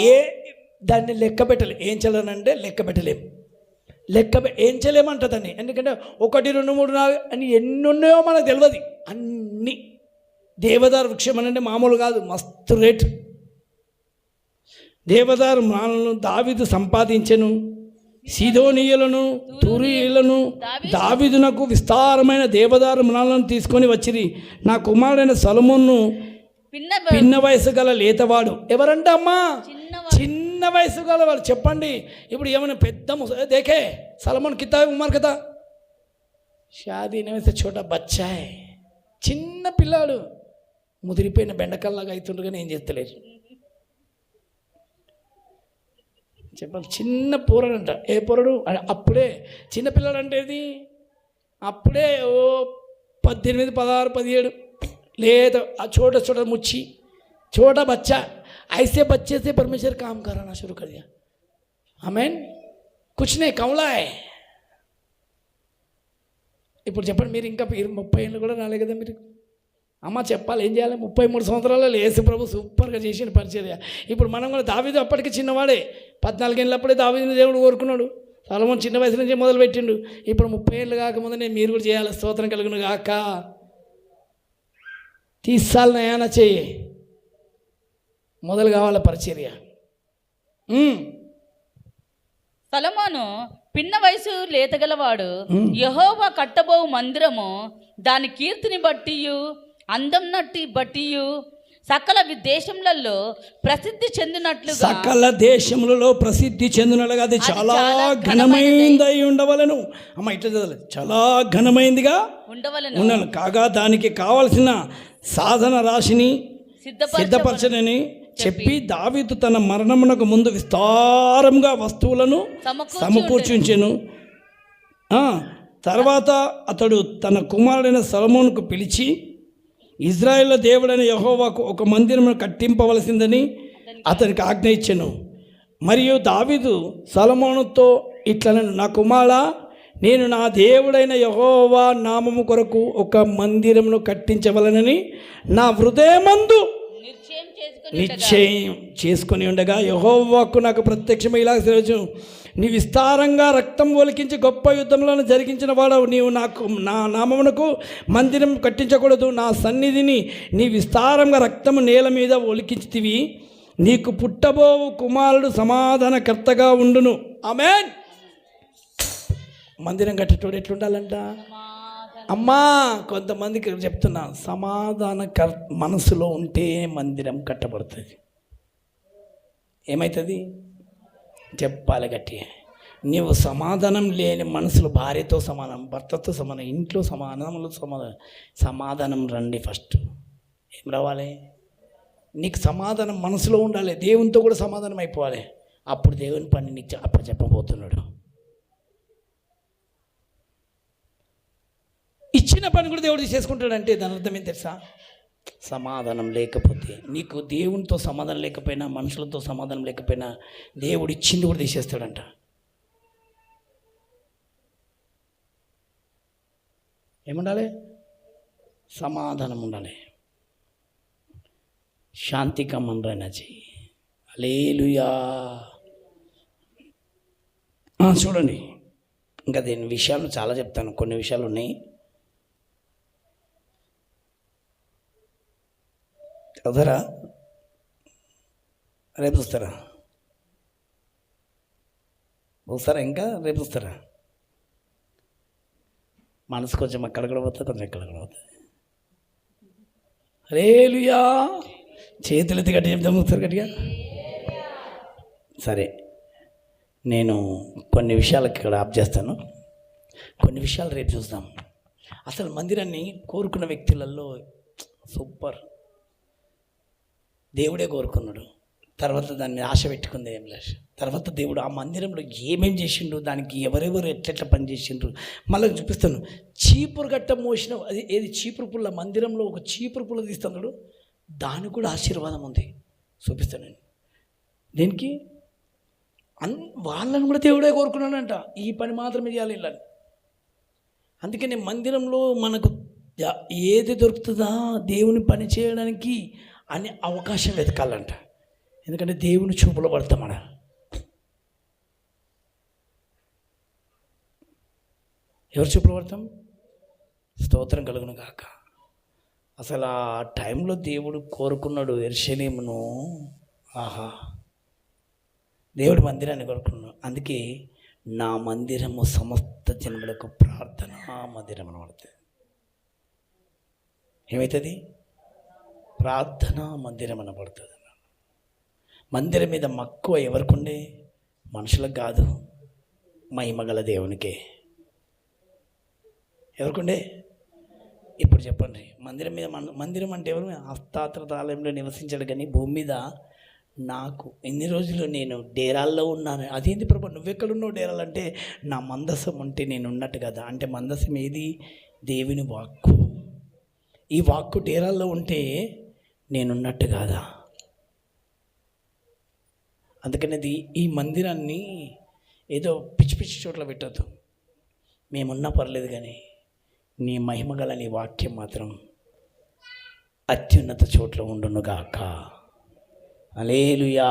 దాన్ని లెక్క పెట్టలేం. ఏంచలనంటే లెక్క పెట్టలేం. ఏంచలేమంట దాన్ని. ఎందుకంటే 1 2 3 4 అని ఎన్ని ఉన్నాయో మనకు తెలియదు. అన్ని దేవదారు వృక్షం అంటే మామూలు కాదు, మస్తు రేటు. దేవదారు నాణులను దావీదు సంపాదించెను. సీదోనీయులను తూరీయులను దావీదునకు విస్తారమైన దేవదారు మృణాలను తీసుకొని వచ్చిరి. నా కుమారుడైన సొలొమోను పిన్న వయసు గల లేతవాడు. ఎవరంటే అమ్మా? చిన్న వయసు గల వాడు. చెప్పండి ఇప్పుడు ఏమైనా పెద్ద దేకే సొలొమోన్ కితా ఉమర్ కదా షాదీ నైతే చోట బచ్చాయ్. చిన్న పిల్లాడు ముదిరిపోయిన బెండకల్లాగా అవుతుండగా ఏం చేస్తలేరు. చెప్పాలి. చిన్న పోరడంట. ఏ పోరడు? అప్పుడే చిన్నపిల్లాడు అంటే ఇది అప్పుడే 18 16 17 లేదా ఆ छोटा मुच्छी छोटा बच्चा ऐसे बच्चे से परमेश्वर काम कराना शुरू कर दिया. आमीन. कुछ नहीं कमला है. ఇప్పుడు చెప్పండి, మీరు ఇంకా 30 ఏళ్ళు కూడా రాలే కదా మీరు. అమ్మ చెప్పాలి ఏం చేయాలి? 33 సంవత్సరాలలో యేసు ప్రభు సూపర్గా చేసిన పరిచర్య. ఇప్పుడు మనం కూడా దావీదు అప్పటికి చిన్నవాడే. 14 ఏళ్ళప్పుడే దావీదుని దేవుడు కోరుకున్నాడు. సొలొమోను చిన్న వయసు నుంచి మొదలుపెట్టిండు. ఇప్పుడు 30 ఏళ్ళు కాకముందే మీరు కూడా చేయాలి. స్తోత్రం కలుగును గాక. 30 साल నయానా చెయ్యి మొదలు కావాలి పరిచర్య. సొలొమోను పిన్న వయసు లేతగలవాడు. యెహోవా కట్టబో మందిరము దాని కీర్తిని బట్టియు అందం నట్టి బట్టియు సకల దేశములలో ప్రసిద్ధి చెందినట్లుగా సకల దేశములలో ప్రసిద్ధి చెందినట్లుగా అది చాలా ఘనమైనదై ఉండవలను. అమ్మ ఇట్లా చదవాలి. చాలా ఘనమైనదిగా ఉండవలను. కాగా దానికి కావలసిన సాధన రాశిని సిద్ధపరచనని చెప్పి దావీదు తన మరణమునకు ముందు విస్తారంగా వస్తువులను సమకూర్చుంచెను. తర్వాత అతడు తన కుమారుడైన సొలొమోనుకు పిలిచి, ఇజ్రాయేలు దేవుడైన యెహోవాకు ఒక మందిరమును కట్టింపవలసిందని అతనికి ఆజ్ఞ ఇచ్చెను. మరియు దావీదు సొలొమోనుతో ఇట్లనెను, నా కుమారా, నేను నా దేవుడైన యెహోవా నామము కొరకు ఒక మందిరమును కట్టించవలనని నా హృదయమందు నిశ్చయం చేసుకొని ఉండగా యెహోవాకు నాకు ప్రత్యక్షమై ఇలా సెలవు, నీ విస్తారంగా రక్తం ఒలికించి గొప్ప యుద్ధములను జరిగించిన వాడవు. నీవు నా నామమునకు మందిరం కట్టించకూడదు. నా సన్నిధిని నీ విస్తారంగా రక్తము నేల మీద ఒలికించితివి. నీకు పుట్టబోవు కుమారుడు సమాధానకర్తగా ఉండును. ఆమేన్. మందిరం కట్టేటోడు ఎట్లుండాలంట? అమ్మా, కొంతమందికి చెప్తున్నా, మనసులో ఉంటే మందిరం కట్టబడుతుంది. ఏమవుతుంది చెప్పాలి గట్టి. నీవు సమాధానం లేని మనసులు భార్యతో సమానం, భర్తతో సమానం, ఇంట్లో సమానంలో సమాధానం రండి. ఫస్ట్ ఏం రావాలి? నీకు సమాధానం మనసులో ఉండాలి. దేవునితో కూడా సమాధానం అయిపోవాలి. అప్పుడు దేవుని పని నీకు అప్పుడు చెప్పబోతున్నాడు. ఇచ్చిన పని కూడా దేవుడు చేసుకుంటాడంటే దాని అర్థం ఏం తెలుసా? సమాధానం లేకపోతే, నీకు దేవునితో సమాధానం లేకపోయినా, మనుషులతో సమాధానం లేకపోయినా, దేవుడు ఇచ్చింది కూడా తీసేస్తాడంట. ఏముండాలి? సమాధానం ఉండాలి. శాంతి కమ్మనరైనా చెయ్యి. హల్లెలూయా. చూడండి, ఇంకా దీని విషయాలు చాలా చెప్తాను. కొన్ని విషయాలు ఉన్నాయి. చదువుతారా? రేపు చూస్తారా? చూస్తారా? ఇంకా రేపు చూస్తారా? మనసు కొంచెం అక్కడ కూడా పోతుంది, కొంచెం ఎక్కడ కూడా పోతుంది. హల్లెలూయా. చేతులు ఎత్తి గట్టి చెప్తాము ఒకసారి గట్టిగా. సరే, నేను కొన్ని విషయాలకి ఇక్కడ ఆప్ చేస్తాను. కొన్ని విషయాలు రేపు చూద్దాం. అసలు మందిరాన్ని కోరుకున్న వ్యక్తులలో సూపర్ దేవుడే కోరుకున్నాడు. తర్వాత దాన్ని ఆశ పెట్టుకుంది ఏం లేదు. తర్వాత దేవుడు ఆ మందిరంలో ఏమేం చేసిండు, దానికి ఎవరెవరు ఎట్లెట్లా పని చేసిండ్రు మళ్ళీ చూపిస్తాను. చీపురు గట్ట మోసిన అది ఏది చీపురు పుల్ల, మందిరంలో ఒక చీపురు పుల్ల తీస్తున్నాడు, దానికి కూడా ఆశీర్వాదం ఉంది. చూపిస్తాను నేను. దీనికి వాళ్ళని కూడా దేవుడే కోరుకున్నాడంట. ఈ పని మాత్రమే చేయాలి ఇళ్ళని. అందుకని మందిరంలో మనకు ఏది దొరుకుతుందా దేవుని పని చేయడానికి అనే అవకాశం వెతకాలంట. ఎందుకంటే దేవుని చూపులో పడతాం మన. ఎవరి చూపులో పడతాం? స్తోత్రం కలుగును గాక. అసలు ఆ టైంలో దేవుడు కోరుకున్నాడు యెరూషలేమును. ఆహా, దేవుడు మందిరాన్ని కోరుకున్నాడు. అందుకే నా మందిరము సమస్త జనులకు ప్రార్థన మందిరం అని పడుతుంది. ఏమవుతుంది? ప్రార్థన మందిరం అనబడుతుంది. మందిరం మీద మక్కువ ఎవరికుండే? మనుషులకు కాదు, మహిమగల దేవునికే. ఎవరికుండే? ఇప్పుడు చెప్పండి. మందిరం మీద మందిరం అంటే ఎవరు? హస్తాత్రత ఆలయంలో నివసించాడు. కానీ భూమి మీద నాకు ఎన్ని రోజులు నేను డేరాల్లో ఉన్నాను. అదేంటి ప్రభు, నువ్వెక్కడున్నావు డేరాలు అంటే? నా మందసం ఉంటే నేను ఉన్నట్టు కదా. అంటే మందసం ఏది? దేవుని వాక్కు. ఈ వాక్కు డేరాల్లో ఉంటే నేనున్నట్టు కాదా? అందుకని ఈ మందిరాన్ని ఏదో పిచ్చి పిచ్చి చోట్ల పెట్టద్దు. మేమున్నా పర్లేదు, కానీ నీ మహిమగల నీ వాక్యం మాత్రం అత్యున్నత చోట్ల ఉండునుగాక. హల్లెలూయా.